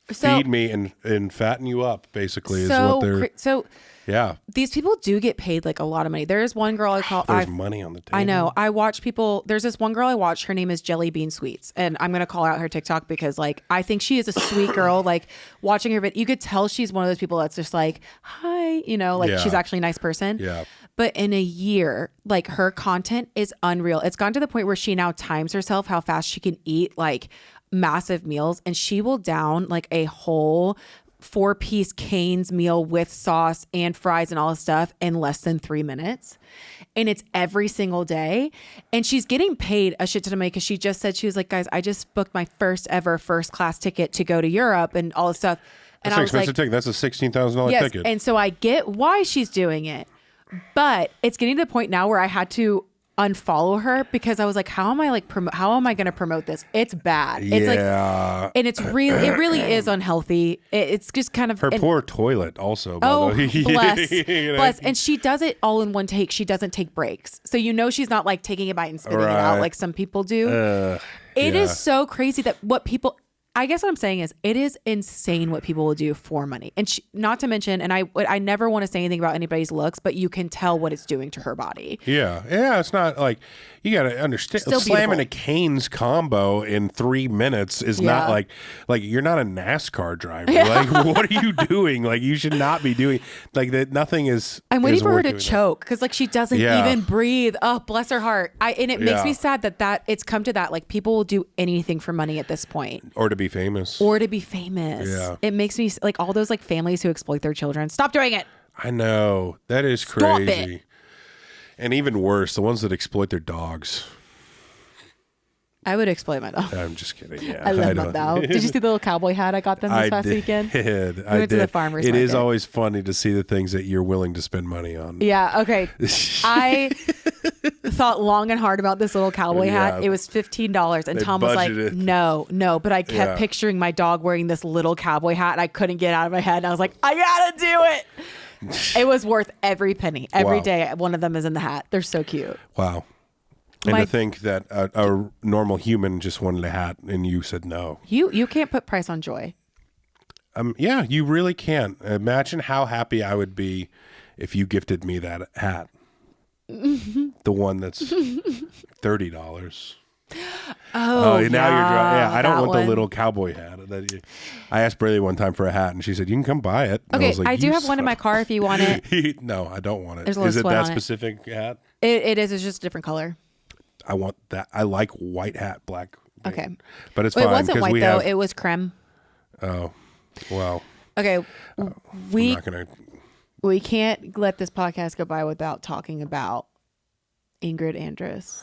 feed me and fatten you up, basically, is what they're... Yeah. These people do get paid like a lot of money. There is one girl there's money on the table. I know. I watch people. There's this one girl I watch. Her name is Jelly Bean Sweets. And I'm going to call out her TikTok because like, I think she is a sweet girl. Like watching her video, you could tell she's one of those people that's just like, hi, she's actually a nice person. Yeah. But in a year, like her content is unreal. It's gone to the point where she now times herself how fast she can eat like massive meals. And she will down like a whole 4-piece Cane's meal with sauce and fries and all this stuff in less than 3 minutes. And it's every single day. And she's getting paid a shit ton of money because she just said, she was like, guys, I just booked my first ever first class ticket to go to Europe and all this stuff. And That's an expensive ticket. That's a $16,000 ticket. And so I get why she's doing it. But it's getting to the point now where I had to unfollow her because I was like, how am I going to promote this? It's bad. It's like, and it really is unhealthy. It's just kind of her poor toilet also. Bless. And she does it all in one take. She doesn't take breaks. So she's not like taking a bite and spitting it out like some people do. It is so crazy that I guess what I'm saying is it is insane what people will do for money. And not to mention, and I never want to say anything about anybody's looks, but you can tell what it's doing to her body. Yeah. Yeah. It's not like, you got to understand, slamming a Cane's combo in 3 minutes is not like you're not a NASCAR driver. Like, what are you doing? Like, you should not be doing like that. Nothing is. I'm waiting for her to choke because like she doesn't even breathe. Oh, bless her heart. And it makes me sad that it's come to that. Like people will do anything for money at this point. Or to be famous. Yeah. It makes me like all those like families who exploit their children. Stop doing it. I know. That is Stop crazy. it. And even worse, the ones that exploit their dogs. I would exploit my dog. I'm just kidding. Yeah, I love my dog. Did you see the little cowboy hat I got them this past weekend? I went to the farmer's market. It is always funny to see the things that you're willing to spend money on. Yeah. Okay. I thought long and hard about this little cowboy hat. It was $15, and Tom was like, "No." But I kept picturing my dog wearing this little cowboy hat, and I couldn't get it out of my head. And I was like, "I gotta do it." It was worth every penny. Every day, one of them is in the hat. They're so cute. Wow. And to think that a normal human just wanted a hat and you said no. You can't put price on joy. Yeah, you really can't. Imagine how happy I would be if you gifted me that hat. The one that's $30. Oh, now you're drawing. Yeah, I don't want one. the little cowboy hat. I asked Braley one time for a hat, and she said, "You can come buy it." And okay, I was like, I do have one in my car if you want it. No, I don't want it. There's Is it that specific hat? It is. It's just a different color. I want that. I like white hat, black. Okay, but it's fine. It wasn't white though. It was creme. Oh, well. Okay, I'm not gonna. We can't let this podcast go by without talking about Ingrid Andress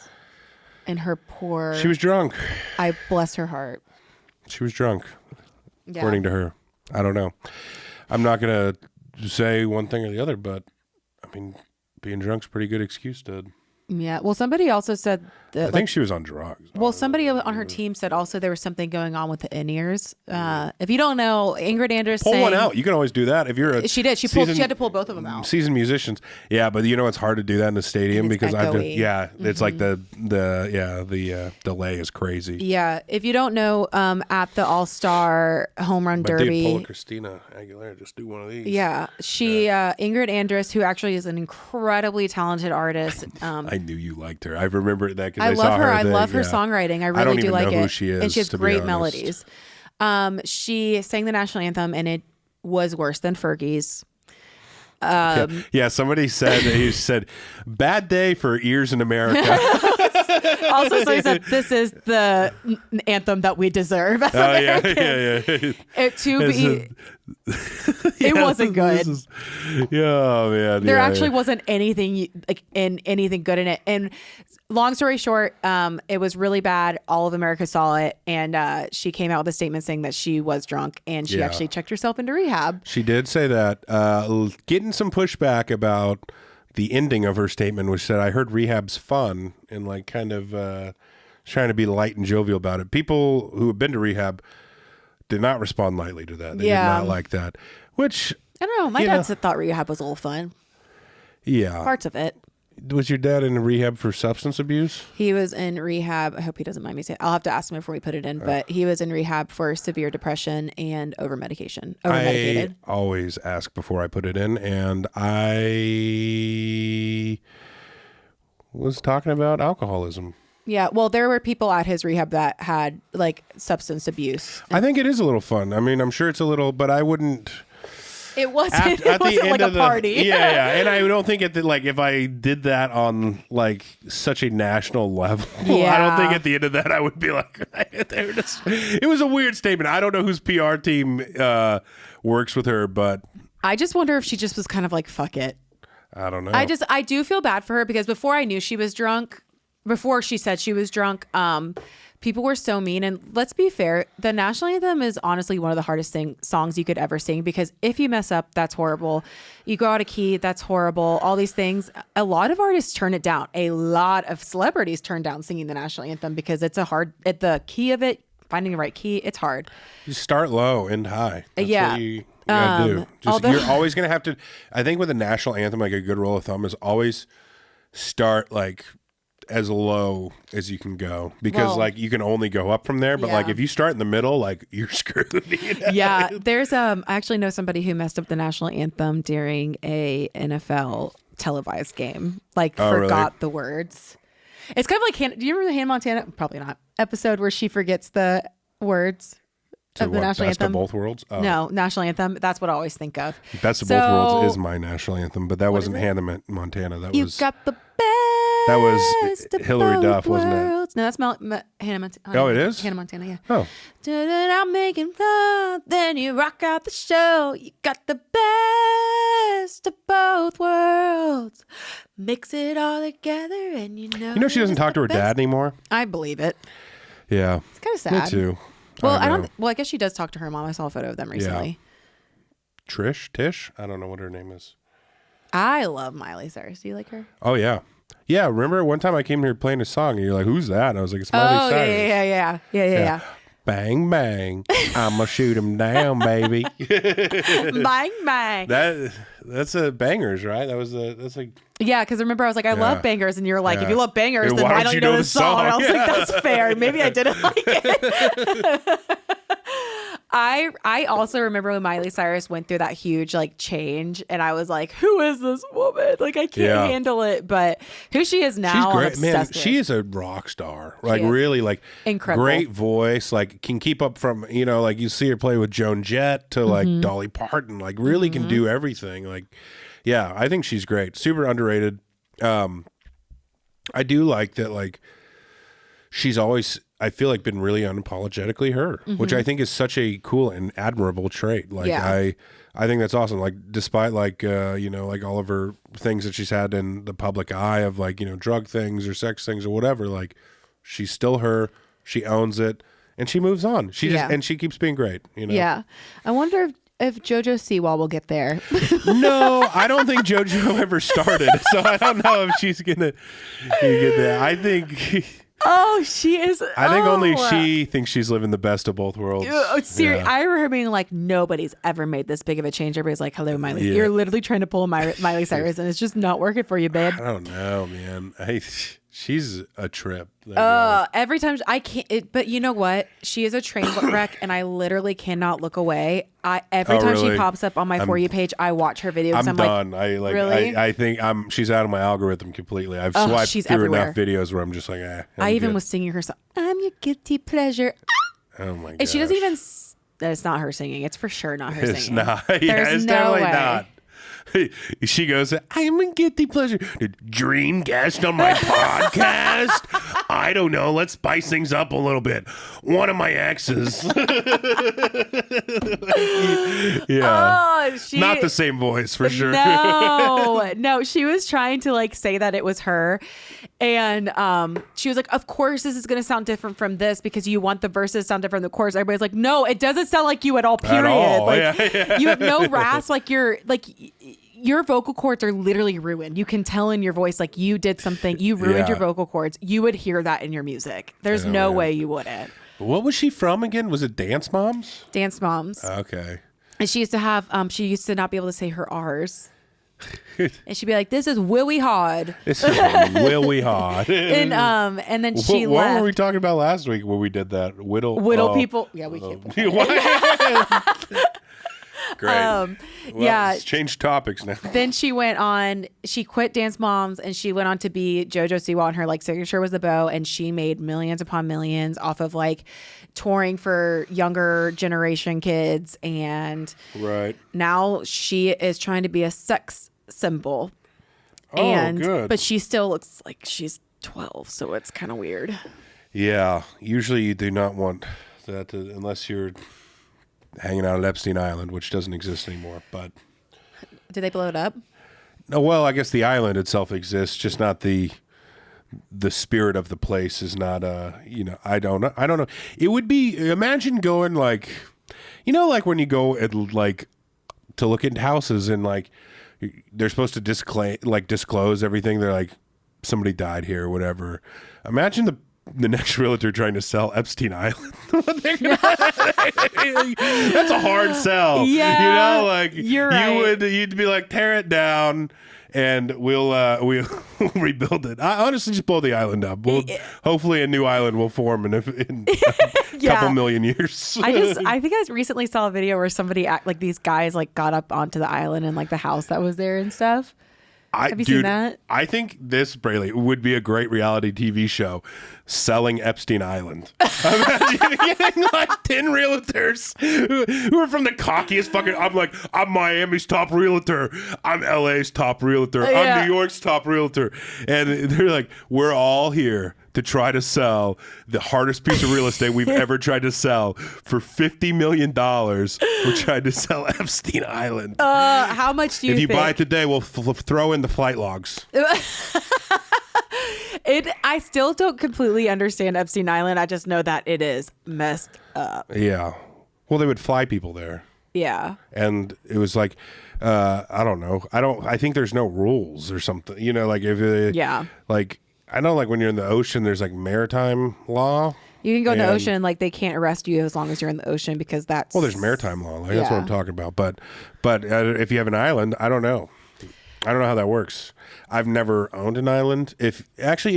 and her poor. She was drunk. I bless her heart. She was drunk, according to her. I don't know. I'm not gonna say one thing or the other, but I mean, being drunk's a pretty good excuse, dude. Yeah. Well, somebody also said that, I think she was on drugs. Well, somebody on her team said also there was something going on with the in-ears. If you don't know, Ingrid Andress pull one out. You can always do that if you're a. She did. She had to pull both of them out. Seasoned musicians, yeah, but it's hard to do that in a stadium because it's like the delay is crazy. Yeah. If you don't know, at the All-Star Home Run Derby, pull a Christina Aguilera, just do one of these. Yeah, Ingrid Andress, who actually is an incredibly talented artist. I knew you liked her. I remember that because I love her. I love her songwriting. I really do like it. Who she is, and she has great melodies. She sang the national anthem, and it was worse than Fergie's. Somebody said bad day for ears in America. Also, somebody said this is the anthem that we deserve as Americans. It wasn't good. Man. There actually wasn't anything anything good in it. And long story short, it was really bad. All of America saw it, and she came out with a statement saying that she was drunk and she actually checked herself into rehab. She did say that. Getting some pushback about the ending of her statement, which said, "I heard rehab's fun," and like kind of trying to be light and jovial about it. People who have been to rehab did not respond lightly to that. They did Yeah. not like that. Which I don't know. My dad thought rehab was a little fun. Yeah. Parts of it. Was your dad in rehab for substance abuse? He was in rehab. I hope he doesn't mind me saying. I'll have to ask him before we put it in. But he was in rehab for severe depression and over-medication. Over-medicated. I always ask before I put it in, and I was talking about alcoholism. Yeah, well, there were people at his rehab that had like substance abuse. I think it is a little fun. I mean, I'm sure it's a little, but I wouldn't. It wasn't. It wasn't like a party. Yeah, and I don't think if I did that on like such a national level, I don't think at the end of that I would be like, it was a weird statement. I don't know whose PR team works with her, but I just wonder if she just was kind of like, fuck it. I don't know. I do feel bad for her because before I knew she was drunk, before she said she was drunk, people were so mean. And let's be fair, the national anthem is honestly one of the hardest songs you could ever sing, because if you mess up, that's horrible. You go out of key, that's horrible. All these things. A lot of artists turn it down. A lot of celebrities turn down singing the national anthem because it's the key of it, finding the right key, it's hard. You start low, end high. That's what you gotta do. You're always gonna have to. I think with the national anthem, like a good rule of thumb is always start like as low as you can go, because like you can only go up from there, but like if you start in the middle, like you're screwed. Yeah, there's I actually know somebody who messed up the national anthem during a NFL televised game, like forgot the words. It's kind of like do you remember the Hannah Montana, probably not, episode where she forgets the words of the national Best anthem? of Both Worlds? Oh. No, national anthem. That's what I always think of. Best of Both Worlds is my national anthem, but that wasn't Hannah Montana. That you was got the best. That was Hillary Duff, wasn't it? No, that's Hannah Montana. Oh, it is? Hannah Montana, yeah. Oh. I'm making love, then you rock out the show. You got the best of both worlds. Mix it all together and you know she doesn't talk to her dad anymore? I believe it. Yeah. It's kind of sad. Me too. Well, I guess she does talk to her mom. I saw a photo of them recently. Yeah. Tish? I don't know what her name is. I love Miley Cyrus. Do you like her? Oh, yeah. Yeah, remember one time I came here playing a song and you're like, who's that? And I was like, it's Miley Cyrus. Yeah. Bang, bang. I'ma shoot him down, baby. Bang, bang. That's a bangers, right? That's like... Yeah, because remember I was like, I love bangers. And you're like, if you love bangers, then why don't you know the song? And I was like, that's fair. Maybe I didn't like it. I also remember when Miley Cyrus went through that huge like change, and I was like, who is this woman? Like, I can't handle it. But who she is now, she's great. I'm Man, obsessed she with. is a rock star. Like, really, like, incredible. Great voice. Like, can keep up from, like you see her play with Joan Jett to like Dolly Parton. Like, really can do everything. Like, yeah, I think she's great. Super underrated. I do like that, like, she's always, I feel like, been really unapologetically her, which I think is such a cool and admirable trait. Like, I think that's awesome. Like, despite like, like all of her things that she's had in the public eye of like, drug things or sex things or whatever, like, she's still her, she owns it, and she moves on. And she keeps being great, Yeah. I wonder if JoJo Siwa will get there. No, I don't think JoJo ever started, so I don't know if she's gonna get there. I think. Oh, she is. I think only she thinks she's living the best of both worlds. Seriously, I remember her being like, nobody's ever made this big of a change. Everybody's like, hello, Miley. You're literally trying to pull Miley Cyrus, and it's just not working for you, babe. I don't know, man. She's a trip. Every time I can't, but you know what? She is a train wreck, and I literally cannot look away. Every time she pops up on my For You page, I watch her videos. I'm done. Like, really? I think she's out of my algorithm completely. I've swiped through everywhere. enough videos where I'm just like, I even was singing her song. I'm your guilty pleasure. Oh my god! And she doesn't even. It's not her singing. It's for sure not her singing. It's not. There's it's no definitely way. not. She goes, I'm a guilty pleasure. Dream guest on my podcast? I don't know. Let's spice things up a little bit. One of my exes. Yeah. Oh, not the same voice for sure. No, she was trying to like say that it was her. And she was like, of course this is going to sound different from this because you want the verses to sound different from the chorus. Everybody's like, no, it doesn't sound like you at all, period. At all. Like, you have no rasp. Like, your vocal cords are literally ruined. You can tell in your voice, like, you did something, you ruined your vocal cords. You would hear that in your music. There's no way you wouldn't. What was she from again? Was it Dance Moms? Dance Moms. Okay. And she used to have, she used to not be able to say her R's. And she'd be like, "This is Willie Hod." This is Willie Hod. And then she left. What were we talking about last week when we did that? Whittle people. Yeah, we can't. Great. Let's change topics now. Then she quit Dance Moms and she went on to be JoJo Siwa, and her like signature was the bow, and she made millions upon millions off of like touring for younger generation kids, and now she is trying to be a sex symbol. Good. But she still looks like she's 12, so it's kind of weird. Yeah, usually you do not want that unless you're hanging out at Epstein Island, which doesn't exist anymore. But did they blow it up? No, well, I guess the island itself exists, just not the spirit of the place is not. I don't know. It would be, imagine going like, like when you go and like to look into houses and like they're supposed to disclose everything. They're like, somebody died here or whatever. Imagine the next realtor trying to sell Epstein Island. That's a hard sell. Yeah, you're right. You'd be like, tear it down and we'll rebuild it. I honestly just blow the island up. Hopefully a new island will form in a couple million years. I think I recently saw a video where somebody these guys like got up onto the island and like the house that was there and stuff. Have you seen that? I think this, Braley, would be a great reality TV show, selling Epstein Island. Imagine getting like 10 realtors who are from the cockiest fucking... I'm Miami's top realtor. I'm LA's top realtor. I'm New York's top realtor. And they're like, we're all here to try to sell the hardest piece of real estate we've ever tried to sell for $50 million. We're trying to sell Epstein Island. How much do you think? If you buy it today, we'll throw in the flight logs. I still don't completely understand Epstein Island. I just know that it is messed up. Yeah. Well, they would fly people there. Yeah. And it was like, I don't know. I think there's no rules or something. Like if like, I know, like when you're in the ocean, there's like maritime law. You can go in the ocean, like they can't arrest you as long as you're in the ocean because that's... Well, there's maritime law. That's what I'm talking about. But if you have an island, I don't know. I don't know how that works. I've never owned an island. If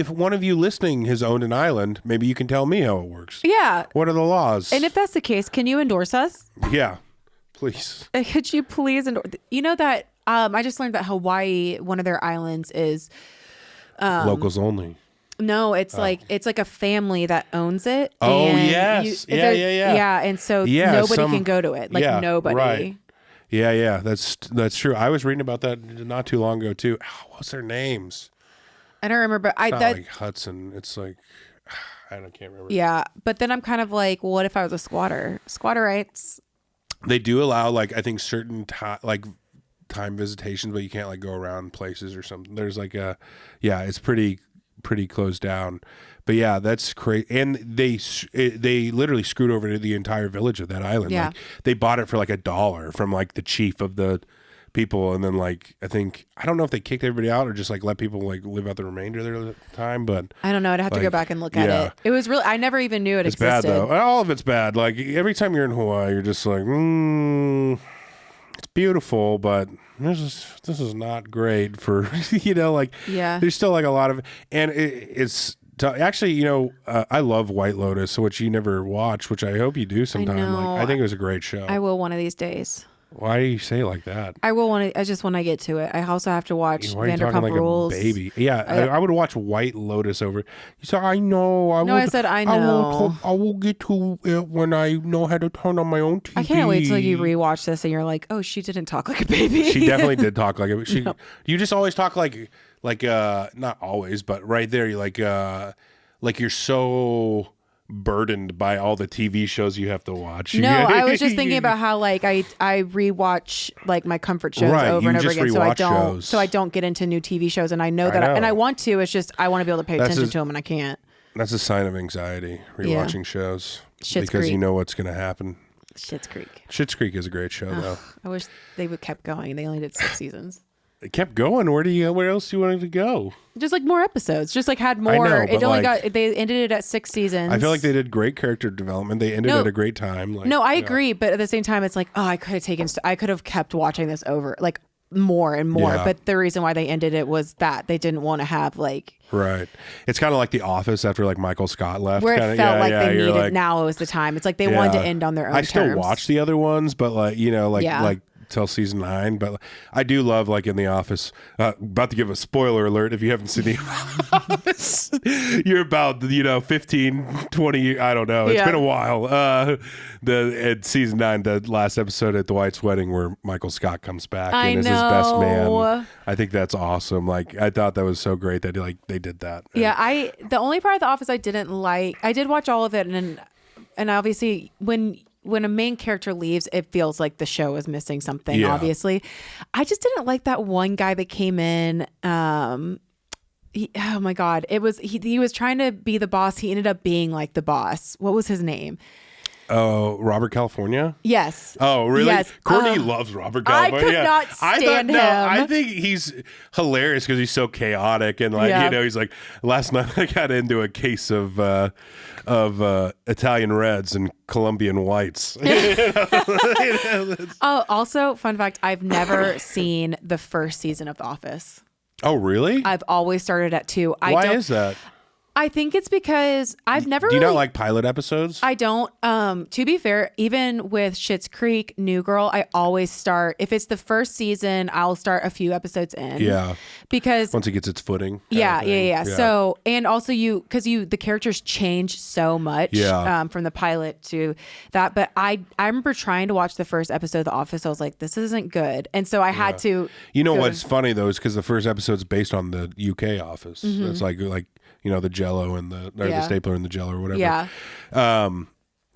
one of you listening has owned an island, maybe you can tell me how it works. Yeah. What are the laws? And if that's the case, can you endorse us? Yeah, please. Could you please endorse... You know that I just learned that Hawaii, one of their islands is... locals only. No, it's like a family that owns it. Oh, and yes. Yeah. Yeah, and so nobody can go to it. Like nobody. Right. Yeah. That's true. I was reading about that not too long ago too. What's their names? I don't remember. It's not like Hudson. It's like I can't remember. Yeah, but then I'm kind of like, well, what if I was a squatter? Squatter rights. They do allow I think certain time visitations, but you can't go around places or something. There's it's pretty closed down. But yeah, that's crazy. And they literally screwed over the entire village of that island. Yeah. They bought it for $1 from the chief of the people, and then I don't know if they kicked everybody out or just let people live out the remainder of their time. But I don't know. I'd have to go back and look at it. It was really, I never even knew it existed. It's bad though. All of it's bad. Every time you're in Hawaii, you're just it's beautiful, but this is not great for There's still a lot of, and it's actually I love White Lotus, which you never watch, which I hope you do sometime. I think it was a great show. I will one of these days. Why do you say it like that? I will want to. I just when I get to it. I also have to watch Vanderpump Rules. A baby. Yeah, I would watch White Lotus over. You said I know. I said I know. I will get to it when I know how to turn on my own TV. I can't wait till you rewatch this and you're like, oh, she didn't talk like a baby. She definitely did talk like a. No. You just always talk like not always, but right there you're you're so burdened by all the TV shows you have to watch. No, I was just thinking about how I rewatch my comfort shows over and over again, so I don't get into new TV shows, and I know that and I want to. It's just I want to be able to pay attention to them, and I can't. That's a sign of anxiety. Rewatching shows Schitt's because Creek. You know what's going to happen. Schitt's Creek. Schitt's Creek is a great show, though. I wish they would kept going. They only did 6 seasons. it kept going. Where else do you want it to go? Just like more episodes. Just like had more. I know, it only like, got. They ended it at 6 seasons. I feel like they did great character development. They ended at a great time. Like, no, I agree, but at the same time, it's like, oh, I could have kept watching this over, like more and more. Yeah. But the reason why they ended it was that they didn't want to have like. Right. It's kind of like The Office after like Michael Scott left. Where it felt like they needed. Like, now it was the time. It's like they wanted to end on their own. I still terms. watch the other ones, but like like till season 9. But I do love like in The Office. About to give a spoiler alert if you haven't seen The Office. You're about 15, 20. I don't know. It's been a while. At season 9, the last episode at Dwight's wedding where Michael Scott comes back and is his best man. I think that's awesome. Like I thought that was so great that they did that. Yeah, the only part of The Office I didn't like. I did watch all of it, and obviously when a main character leaves, it feels like the show is missing something. Yeah. Obviously, I just didn't like that one guy that came in. Oh my God, he was trying to be the boss. He ended up being like the boss. What was his name? Oh, Robert California? Yes. Oh, really? Yes. Courtney loves Robert California. I could not stand him. I think he's hilarious because he's so chaotic and like he's like, last night I got into a case of Italian Reds and Colombian Whites. Oh, also, fun fact: I've never seen the first season of The Office. Oh, really? I've always started at 2. Why is that? I think it's because I've never. Do you not like pilot episodes? I don't. To be fair, even with Schitt's Creek, New Girl, I always start. If it's the first season, I'll start a few episodes in. Yeah. Because once it gets its footing. Yeah. So, and also the characters change so much. Yeah. From the pilot to that, but I remember trying to watch the first episode of The Office. I was like, this isn't good, and so I had to. You know what's funny though is because the first episode's based on the UK Office. Mm-hmm. It's like the Jello and the stapler and the Jello or whatever. Yeah.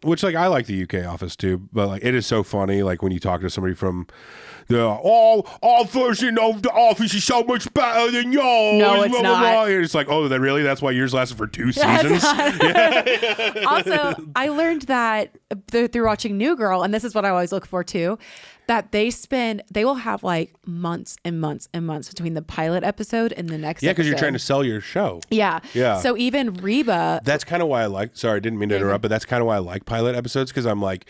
Which like I like the UK Office too, but like it is so funny like when you talk to somebody from the our version of the Office is so much better than yours. No, it's not. It's like, oh, that's why yours lasted for 2 seasons. Also, I learned that through watching New Girl, and this is what I always look for too, that they will have like months and months and months between the pilot episode and the next episode. Yeah, because you're trying to sell your show. Yeah. Yeah. So even Reba. That's kind of why I like, sorry, I didn't mean to interrupt, but that's kind of why I like pilot episodes because I'm like,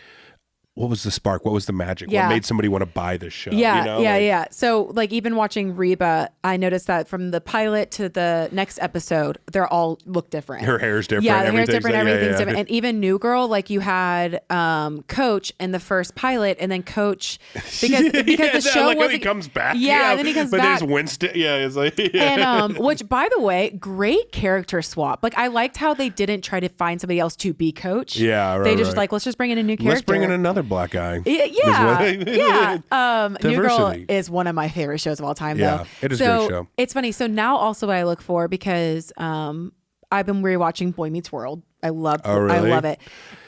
what was the spark? What was the magic? Yeah. What made somebody want to buy this show? Yeah, yeah. So like even watching Reba, I noticed that from the pilot to the next episode, they're all look different. Her hair's different. Yeah, her hair's different. Everything's yeah. different. And even New Girl, like you had Coach in the first pilot, and then Coach because the show like was he comes back. Yeah, and then he comes back. But there's Winston. Yeah, it's like and which by the way, great character swap. Like I liked how they didn't try to find somebody else to be Coach. Yeah, right. They just like let's just bring in a new character. Let's bring in another black guy. Yeah. New Girl Diversity. is one of my favorite shows of all time, though. Yeah, it is a great show. It's funny. So now also what I look for, because I've been rewatching Boy Meets World. I love it.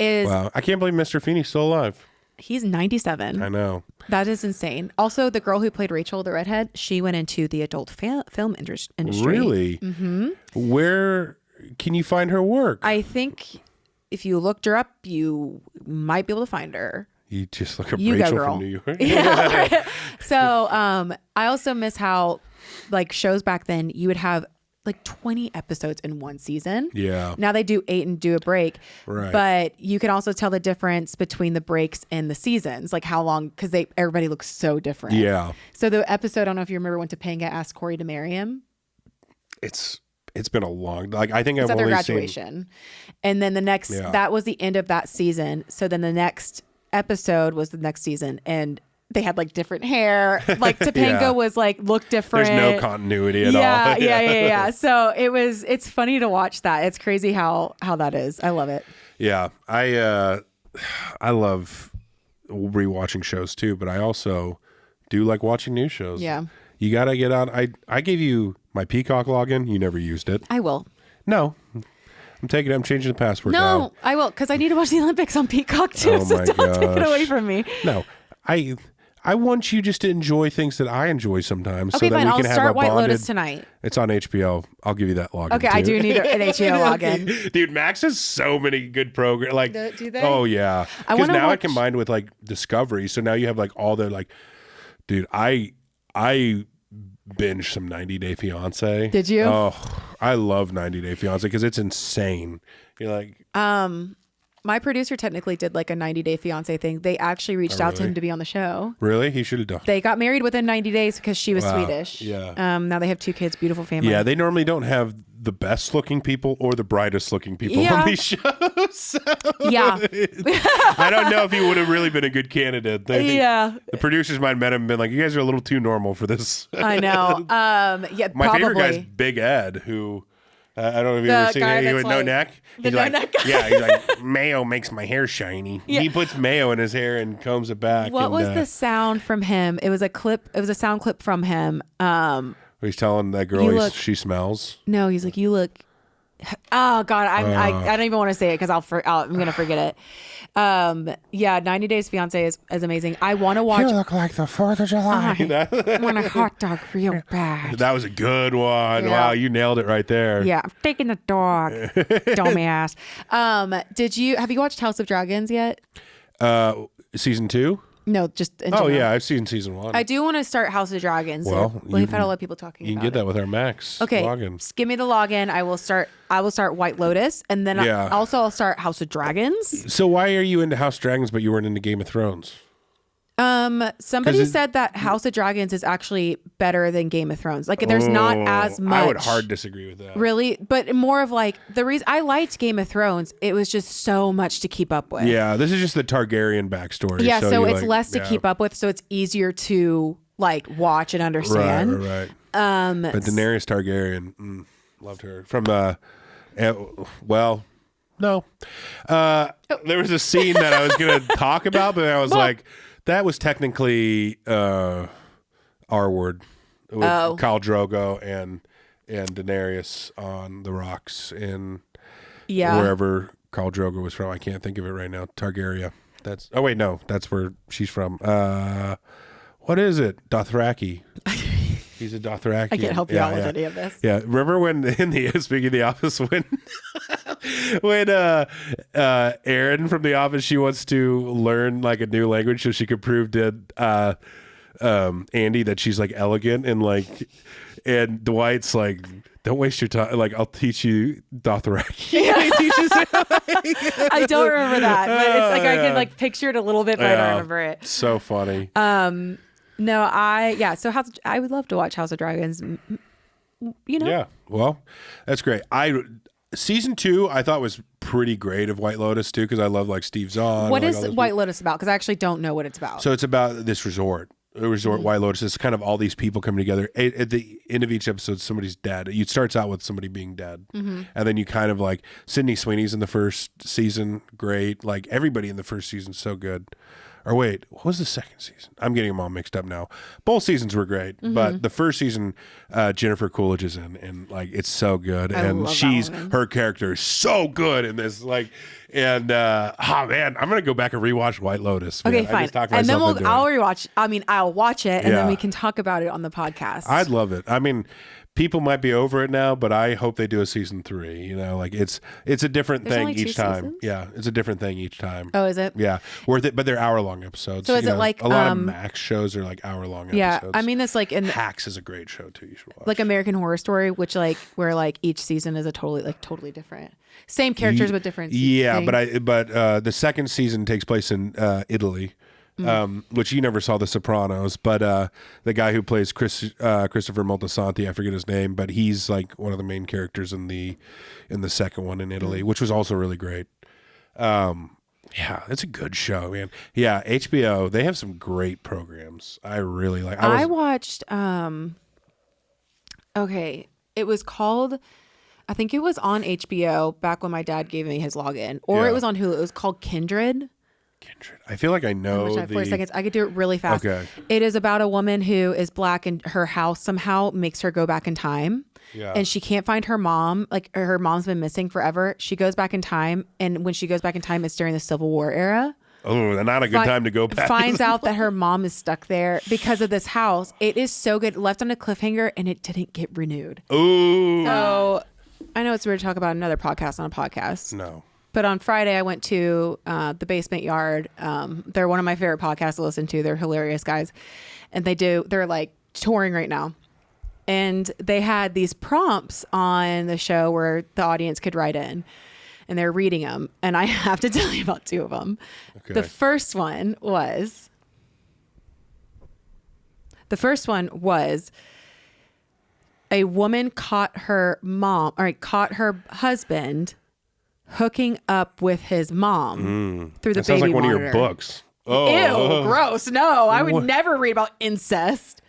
Wow. I can't believe Mr. Feeney's still alive. He's 97. I know. That is insane. Also, the girl who played Rachel, the redhead, she went into the adult film industry. Really? Mm-hmm. Where can you find her work? I think if you looked her up, you might be able to find her. You just look up Rachel from New York. Yeah. So I also miss how like shows back then you would have like 20 episodes in one season. Yeah. Now they do 8 and do a break. Right. But you can also tell the difference between the breaks and the seasons, like how long, because everybody looks so different. Yeah. So the episode, I don't know if you remember when Topanga asked Corey to marry him. It's been a long, like I think I've only graduation. And then the next, that was the end of that season. So then the next episode was the next season, and they had like different hair. Like Topanga was like looked different. There's no continuity at all. Yeah. So it's funny to watch that. It's crazy how that is. I love it. Yeah, I love rewatching shows too, but I also do like watching new shows. Yeah, you gotta get on. I gave you my Peacock login. You never used it. I will. No. I'm changing the password now. No, I will, because I need to watch the Olympics on Peacock too, so don't take it away from me. No, I want you just to enjoy things that I enjoy sometimes. Okay, so that fine. we I'll can have start a White bonded... Lotus tonight. It's on HBO. I'll give you that login. Okay, too. I do need an HBO login. Dude, Max has so many good programs. Like, do they? Oh yeah, because now I combined with like Discovery, so now you have like all the like, dude, I binge some 90 Day Fiance. Did you? Oh, I love 90 Day Fiance because it's insane. You're like, my producer technically did like a 90 Day Fiance thing. They actually reached out to him to be on the show. Really? He should have done. They got married within 90 days because she was Swedish. Yeah. Now they have 2 kids, beautiful family. Yeah, they normally don't have the best looking people or the brightest looking people on these shows. So Yeah. I don't know if he would have really been a good candidate. The producers might have met him and been like, you guys are a little too normal for this. I know. My favorite guy's Big Ed, who I don't know if you've ever seen it. He with no neck. He's like, neck guy. Yeah, he's like, mayo makes my hair shiny. Yeah. He puts mayo in his hair and combs it back. What was the sound from him? It was a clip. It was a sound clip from him. He's telling that girl she smells. No, he's like, you look. Oh God, I don't even want to say it because I'm gonna forget it. 90 Days Fiance is amazing. I want to watch. You look like the 4th of July. I want a hot dog real bad. That was a good one. Yeah. Wow, you nailed it right there. Yeah, I'm taking the dog. Dumbass. Have you watched House of Dragons yet? Season 2? No, just in Oh general. Yeah, I've seen season 1. I do want to start House of Dragons. Well, we've had a lot of people talking. You can get that with our Max. Okay, login. Give me the login. I will start White Lotus, and then I'll start House of Dragons. So why are you into House of Dragons, but you weren't into Game of Thrones? Somebody said that House of Dragons is actually better than Game of Thrones. Like, there's not as much. I would hard disagree with that. Really? But more of like the reason I liked Game of Thrones, it was just so much to keep up with. Yeah, this is just the Targaryen backstory. Yeah, so it's less to keep up with, so it's easier to like watch and understand. Right. But Daenerys Targaryen, loved her from no. There was a scene that I was going to talk about, but I was like, that was technically R word with Khal Drogo and Daenerys on the rocks in wherever Khal Drogo was from. I can't think of it right now. Targaryen. That's where she's from. What is it? Dothraki. He's a Dothraki. I can't help you out with any of this. Yeah. Remember when speaking of The Office, when Erin from The Office, she wants to learn like a new language so she could prove to Andy that she's like elegant and Dwight's like, don't waste your time. Like, I'll teach you Dothraki. Yeah. I don't remember that, but it's like I can like picture it a little bit, but I don't remember it. So funny. No, so I would love to watch House of Dragons. You know? Yeah. Well, that's great. Season 2 I thought was pretty great of White Lotus too, because I love like Steve Zahn. What is White Lotus about? Because I actually don't know what it's about. So it's about this resort. White Lotus. It's kind of all these people coming together. At the end of each episode, somebody's dead. It starts out with somebody being dead, and then you kind of like Sydney Sweeney's in the first season. Great. Like everybody in the first season, so good. Or wait, what was the second season? I'm getting them all mixed up now. Both seasons were great, but the first season, Jennifer Coolidge is in, and like it's so good, and her character is so good in this. Like, and man, I'm gonna go back and rewatch White Lotus. Man. Okay, fine. And then I'll rewatch. I mean, I'll watch it, and then we can talk about it on the podcast. I'd love it. I mean, people might be over it now, but I hope they do a season 3. You know, like it's a different thing each time. Seasons? Yeah, it's a different thing each time. Oh, is it? Yeah, worth it. But they're hour-long episodes. So is it like a lot of Max shows are like hour-long episodes? Yeah, I mean it's like Hacks is a great show too. You should watch. Like American Horror Story, which like where like each season is a totally different, same characters but different. Yeah, things. but the second season takes place in Italy. Which you never saw The Sopranos, but the guy who plays Christopher Moltisanti, I forget his name, but he's like one of the main characters in the second one in Italy, which was also really great. Yeah, it's a good show, man. Yeah, HBO, they have some great programs. I really like. I watched. Okay, it was called. I think it was on HBO back when my dad gave me his login, or it was on Hulu. It was called Kindred. I feel like I know. 4 seconds. I could do it really fast. Okay. It is about a woman who is black and her house somehow makes her go back in time. Yeah. And she can't find her mom. Like her mom's been missing forever. She goes back in time. And when she goes back in time, it's during the Civil War era. Oh, not a good time to go back. Finds out that her mom is stuck there because of this house. It is so good. Left on a cliffhanger and it didn't get renewed. Ooh. So I know it's weird to talk about another podcast on a podcast. No. But on Friday, I went to the Basement Yard. They're one of my favorite podcasts to listen to. They're hilarious guys. And they're like touring right now. And they had these prompts on the show where the audience could write in, and they're reading them. And I have to tell you about two of them. Okay. The first one was a woman caught her husband hooking up with his mome through the That sounds baby like one monitor. of your books. Oh, Ew, gross. No, I would never read about incest.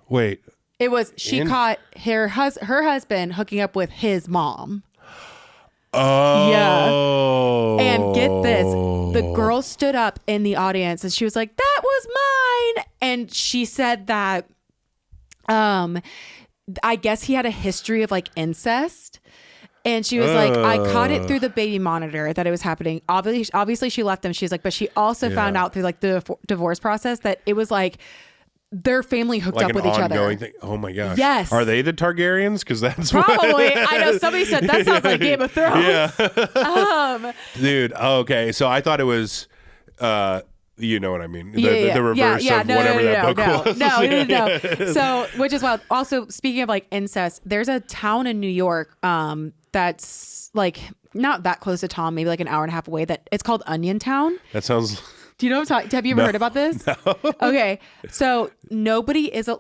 Wait. It was she caught her husband hooking up with his mom. Oh. Yeah. And get this. The girl stood up in the audience and she was like, "That was mine." And she said that I guess he had a history of like incest. And she was like, I caught it through the baby monitor that it was happening. Obviously she left him. She's like, but she also found out through like the divorce process that it was like their family hooked like up with each other. Thing. Oh my gosh. Yes. Are they the Targaryens? Because that's probably. I know somebody said that sounds like Game of Thrones. Yeah. Dude. Okay. So I thought it was, you know what I mean? The reverse of whatever that book was. No. So, which is wild. Also, speaking of like incest, there's a town in New York that's like not that close to Tom, maybe like an hour and a half away. That it's called Onion Town. That sounds. Do you know what I'm talking? Have you ever heard about this? No. Okay, so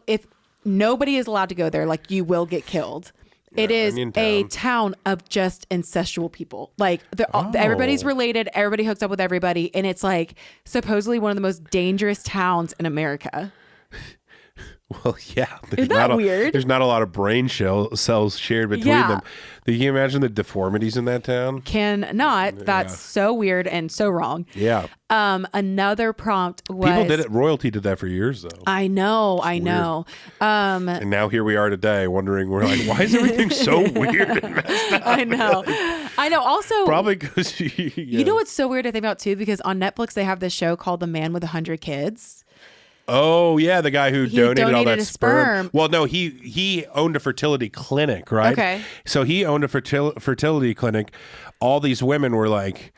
if nobody is allowed to go there, like you will get killed. It is a town of just incestual people. Like everybody's related, everybody hooks up with everybody, and it's like supposedly one of the most dangerous towns in America. Well, yeah. Isn't that weird? There's not a lot of brain cells shared between them. Can you imagine the deformities in that town? Cannot. That's so weird and so wrong. Yeah. Another prompt was... People did it. Royalty did that for years, though. I know. And now here we are today wondering, we're like, why is everything so weird and messed up? I know. Also... Probably because... You know what's so weird to think about, too? Because on Netflix, they have this show called The Man with 100 Kids. Oh, yeah, the guy who donated all that sperm. Well, no, he owned a fertility clinic, right? Okay. So he owned a fertility clinic. All these women were like,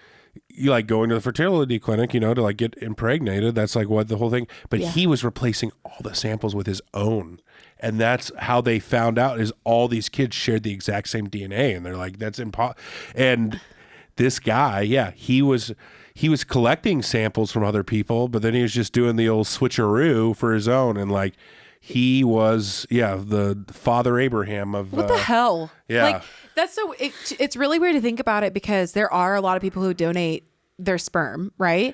you like going to the fertility clinic, you know, to like get impregnated. That's like what the whole thing. But he was replacing all the samples with his own. And that's how they found out is all these kids shared the exact same DNA. And they're like, that's impossible. And this guy, he was collecting samples from other people, but then he was just doing the old switcheroo for his own. And like, he was, the Father Abraham of... What the hell? Yeah. Like, that's so... It's really weird to think about it because there are a lot of people who donate their sperm, right?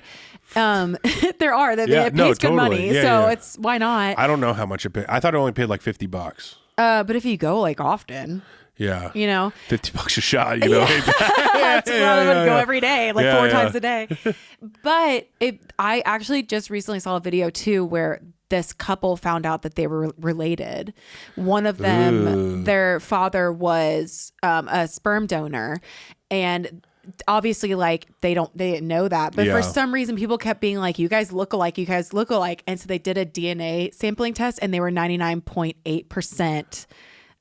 There are. It pays good money. It's... Why not? I don't know how much it paid. I thought it only paid like $50. But if you go like often... Yeah. You know? $50 a shot, you know? That's rather than go every day, like 4 times a day. But I actually just recently saw a video too where this couple found out that they were related. One of them, their father was a sperm donor, and obviously like they didn't know that, but for some reason people kept being like, you guys look alike, and so they did a DNA sampling test and they were 99.8%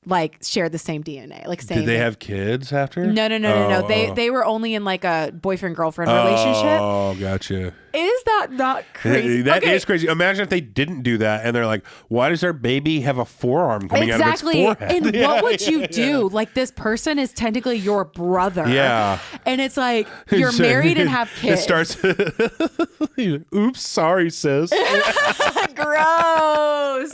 like shared the same DNA. Like same. Did they have kids after? No. They were only in like a boyfriend girlfriend relationship. Oh, gotcha. Is that not crazy? That is crazy. Imagine if they didn't do that and they're like, why does our baby have a forearm coming out of its forehead? And what would you do? Like this person is technically your brother. Yeah. And it's like you're married and have kids. It starts. Oops, sorry, sis. Gross.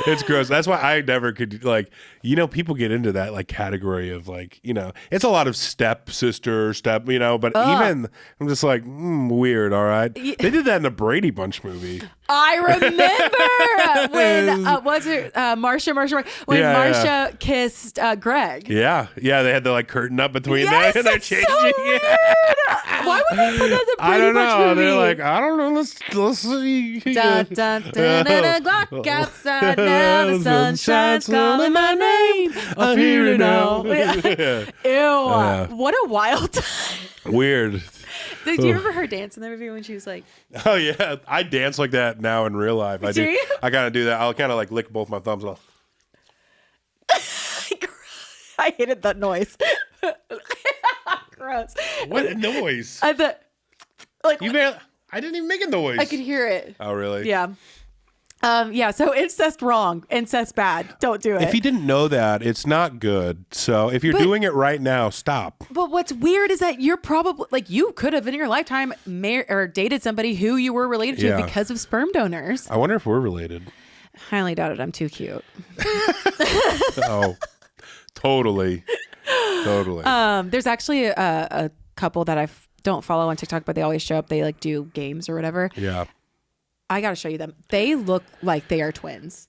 It's gross. That's why I never could like. You know, people get into that like category of like, you know, it's a lot of step, you know, but even I'm just like, weird. All right. They did that in the Brady Bunch movie. I remember when was it Marsha when Marsha kissed Greg. Yeah. They had the like curtain up between them and they're changing. So weird. Why would they put that in the Brady I don't Bunch know. movie? They're like, I don't know. Let's see. Dun, dun, dun, dun, dun, walk outside now. The sun shines, calling my name. I'm here now. Ew. What a wild time. Weird. Did you remember her dance in the movie when she was like... Oh, yeah. I dance like that now in real life. I do. You? I kind of do that. I'll kind of like lick both my thumbs off. I hated that noise. Gross. What noise? I thought... Like, I didn't even make a noise. I could hear it. Oh, really? Yeah. Yeah, so incest wrong. Incest bad. Don't do it. If you didn't know that, it's not good. So if you're doing it right now, stop. But what's weird is that you're probably like you could have in your lifetime or dated somebody who you were related to because of sperm donors. I wonder if we're related. Highly doubt it. I'm too cute. Oh, totally. There's actually a couple that I don't follow on TikTok, but they always show up. They like do games or whatever. Yeah. I got to show you them. They look like they are twins.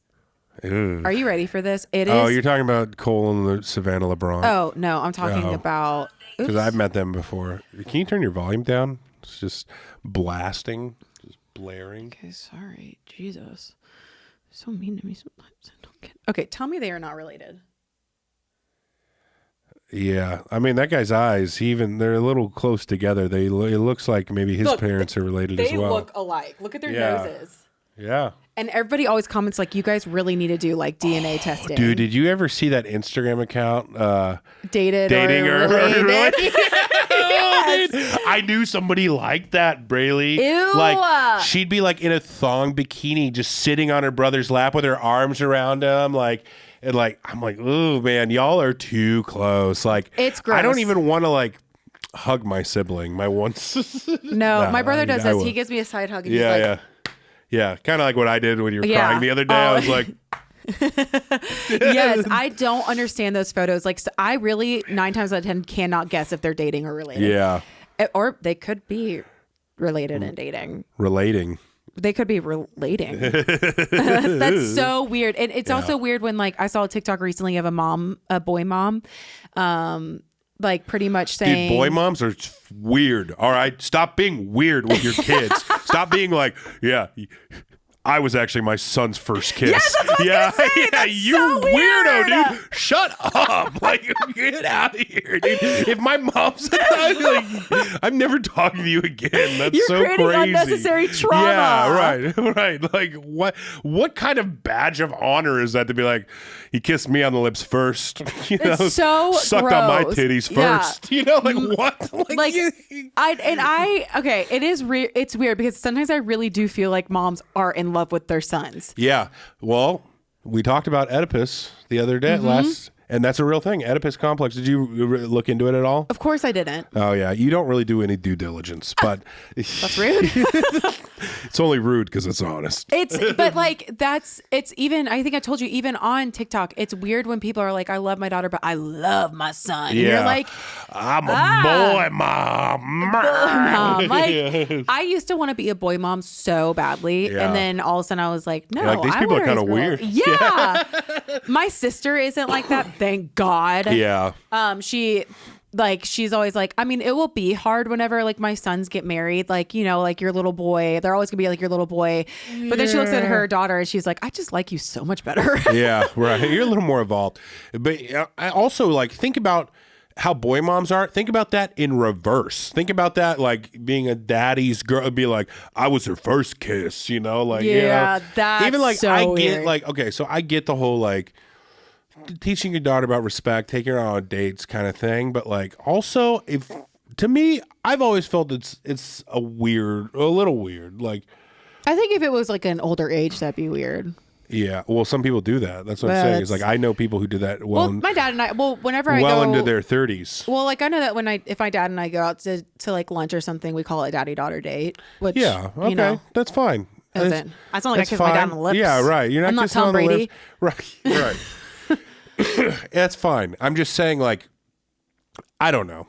Ew. Are you ready for this? Oh, you're talking about Cole and Savannah LeBron. Oh, no. I'm talking about... Because I've met them before. Can you turn your volume down? It's just blasting. Just blaring. Okay, sorry. Jesus. So mean to me sometimes. I don't get... Okay, tell me they are not related. Yeah, I mean that guy's eyes. They're a little close together. It looks like maybe his parents are related as well. They look alike. Look at their noses. Yeah. And everybody always comments like, you guys really need to do like DNA testing. Dude, did you ever see that Instagram account? Dating or related? Yes. I knew somebody like that, Braylee. Ew. Like she'd be like in a thong bikini, just sitting on her brother's lap with her arms around him, like. And like, I'm like, oh man, y'all are too close. Like, it's gross. I don't even want to like hug my sibling. My one. No, my brother does this. He gives me a side hug. And he's like, yeah. Kind of like what I did when you were crying the other day. I was like, yes, I don't understand those photos. Like, so I really 9 times out of 10 cannot guess if they're dating or related. Yeah, or they could be related and dating. Relating. They could be relating. That's so weird. And it's also weird when like I saw a TikTok recently of a boy mom, like pretty much saying, dude, boy moms are weird. All right. Stop being weird with your kids. Stop being like, yeah, I was actually my son's first kiss. Yes, that's what I was gonna say. That's you so weirdo, weird. dude. Shut up. Like, get out of here, dude. If my mom said that, like, I'm never talking to you again. That's You're so creating crazy. unnecessary trauma. Yeah, right. Like, what kind of badge of honor is that to be like, he kissed me on the lips first? You know, it's so sucked gross. on my titties first. You know, like what? Like okay, it is it's weird because sometimes I really do feel like moms are in love with their sons. Yeah. Well, we talked about Oedipus the other day and that's a real thing. Oedipus complex. Did you look into it at all? Of course I didn't. Oh yeah. You don't really do any due diligence, but that's rude. It's only rude because it's honest. It's even, I think I told you, even on TikTok, it's weird when people are like, I love my daughter, but I love my son. And you're like, I'm a boy mom. Like, I used to want to be a boy mom so badly. Yeah. And then all of a sudden I was like, no, like, these people are kind of weird. Yeah. My sister isn't like that. Thank God. Yeah. She's always like, I mean, it will be hard whenever like my sons get married, like, you know, like your little boy, they're always gonna be like your little boy. But then she looks at her daughter and she's like, I just like you so much better. Yeah, right. You're a little more evolved. But I also like think about how boy moms are. Think about that in reverse. Think about that like being a daddy's girl. Be like, I was her first kiss, you know, like that's even like so I weird. get like, okay, so I get the whole like teaching your daughter about respect, taking her on dates kind of thing, but like also if to me I've always felt it's a little weird. Like I think if it was like an older age, that'd be weird. Yeah, well, some people do that. That's what I'm saying. It's like I know people who do that. Well, my dad and I. Well, whenever I well go into their 30s. Well, like I know that if my dad and I go out to like lunch or something, we call it a daddy-daughter date. Which okay, you know, that's fine. That's not like I kiss my dad on the lips. Yeah, right. You're not I'm not kissing Tom on the Brady. lips. Right. That's fine. I'm just saying, like, I don't know.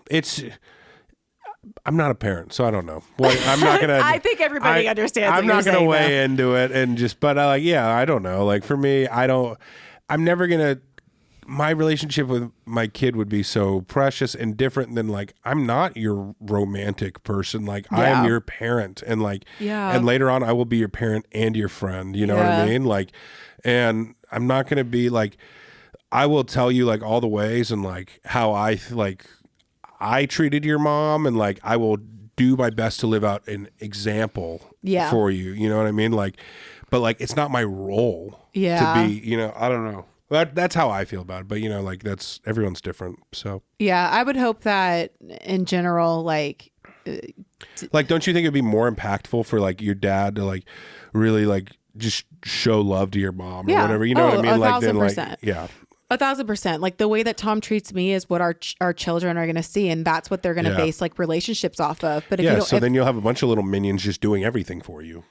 I'm not a parent, so I don't know. Well, I'm not gonna. I think everybody understands. I'm not gonna weigh into it and just. But I don't know. Like for me, I'm never gonna. My relationship with my kid would be so precious and different than like I'm not your romantic person. Like I am your parent, and like and later on I will be your parent and your friend. You know what I mean? Like, and I'm not gonna be like. I will tell you like all the ways and like how I treated your mom, and like I will do my best to live out an example for you. You know what I mean? Like, but like it's not my role to be. You know, I don't know. That's how I feel about it. But you know, like everyone's different. So yeah, I would hope that in general, like don't you think it'd be more impactful for like your dad to like really like just show love to your mom or Yeah. whatever. You know what I mean? Like then, like 1,000%. yeah. 1,000%. Like the way that Tom treats me is what our children are going to see, and that's what they're going to base like relationships off of. But if you don't, so then you'll have a bunch of little minions just doing everything for you.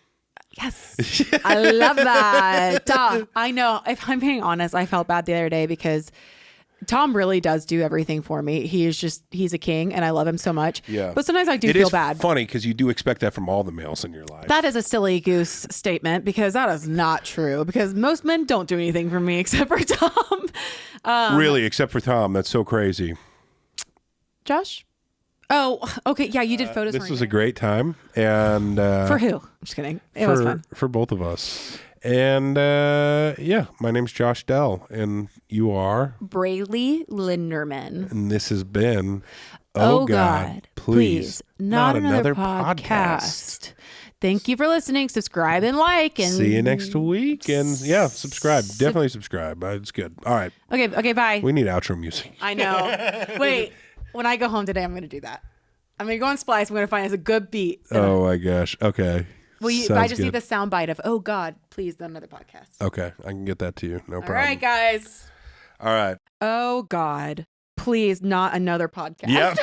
Yes, I love that. I know. If I'm being honest, I felt bad the other day because Tom really does do everything for me. He's a king and I love him so much. Yeah. But sometimes I do feel bad. It is funny because you do expect that from all the males in your life. That is a silly goose statement because that is not true because most men don't do anything for me except for Tom. Really, except for Tom. That's so crazy. Josh? Oh, okay. Yeah, you did photos. This was a great time. And for who? I'm just kidding. It was fun. For both of us. And my name's Josh Dell, and you are Braylee Linderman. And this has been Oh God, please, not another podcast. Thank you for listening. Subscribe and like, and see you next week. And subscribe. Definitely subscribe. It's good. All right. Okay. Bye. We need outro music. I know. Wait, when I go home today, I'm going to do that. I'm going to go on Splice. I'm going to find us a good beat. Oh my gosh. Okay. Well, I just need the sound bite of, oh God, please, not another podcast. Okay. I can get that to you. No problem. All right, guys. All right. Oh God, please, not another podcast. Yep.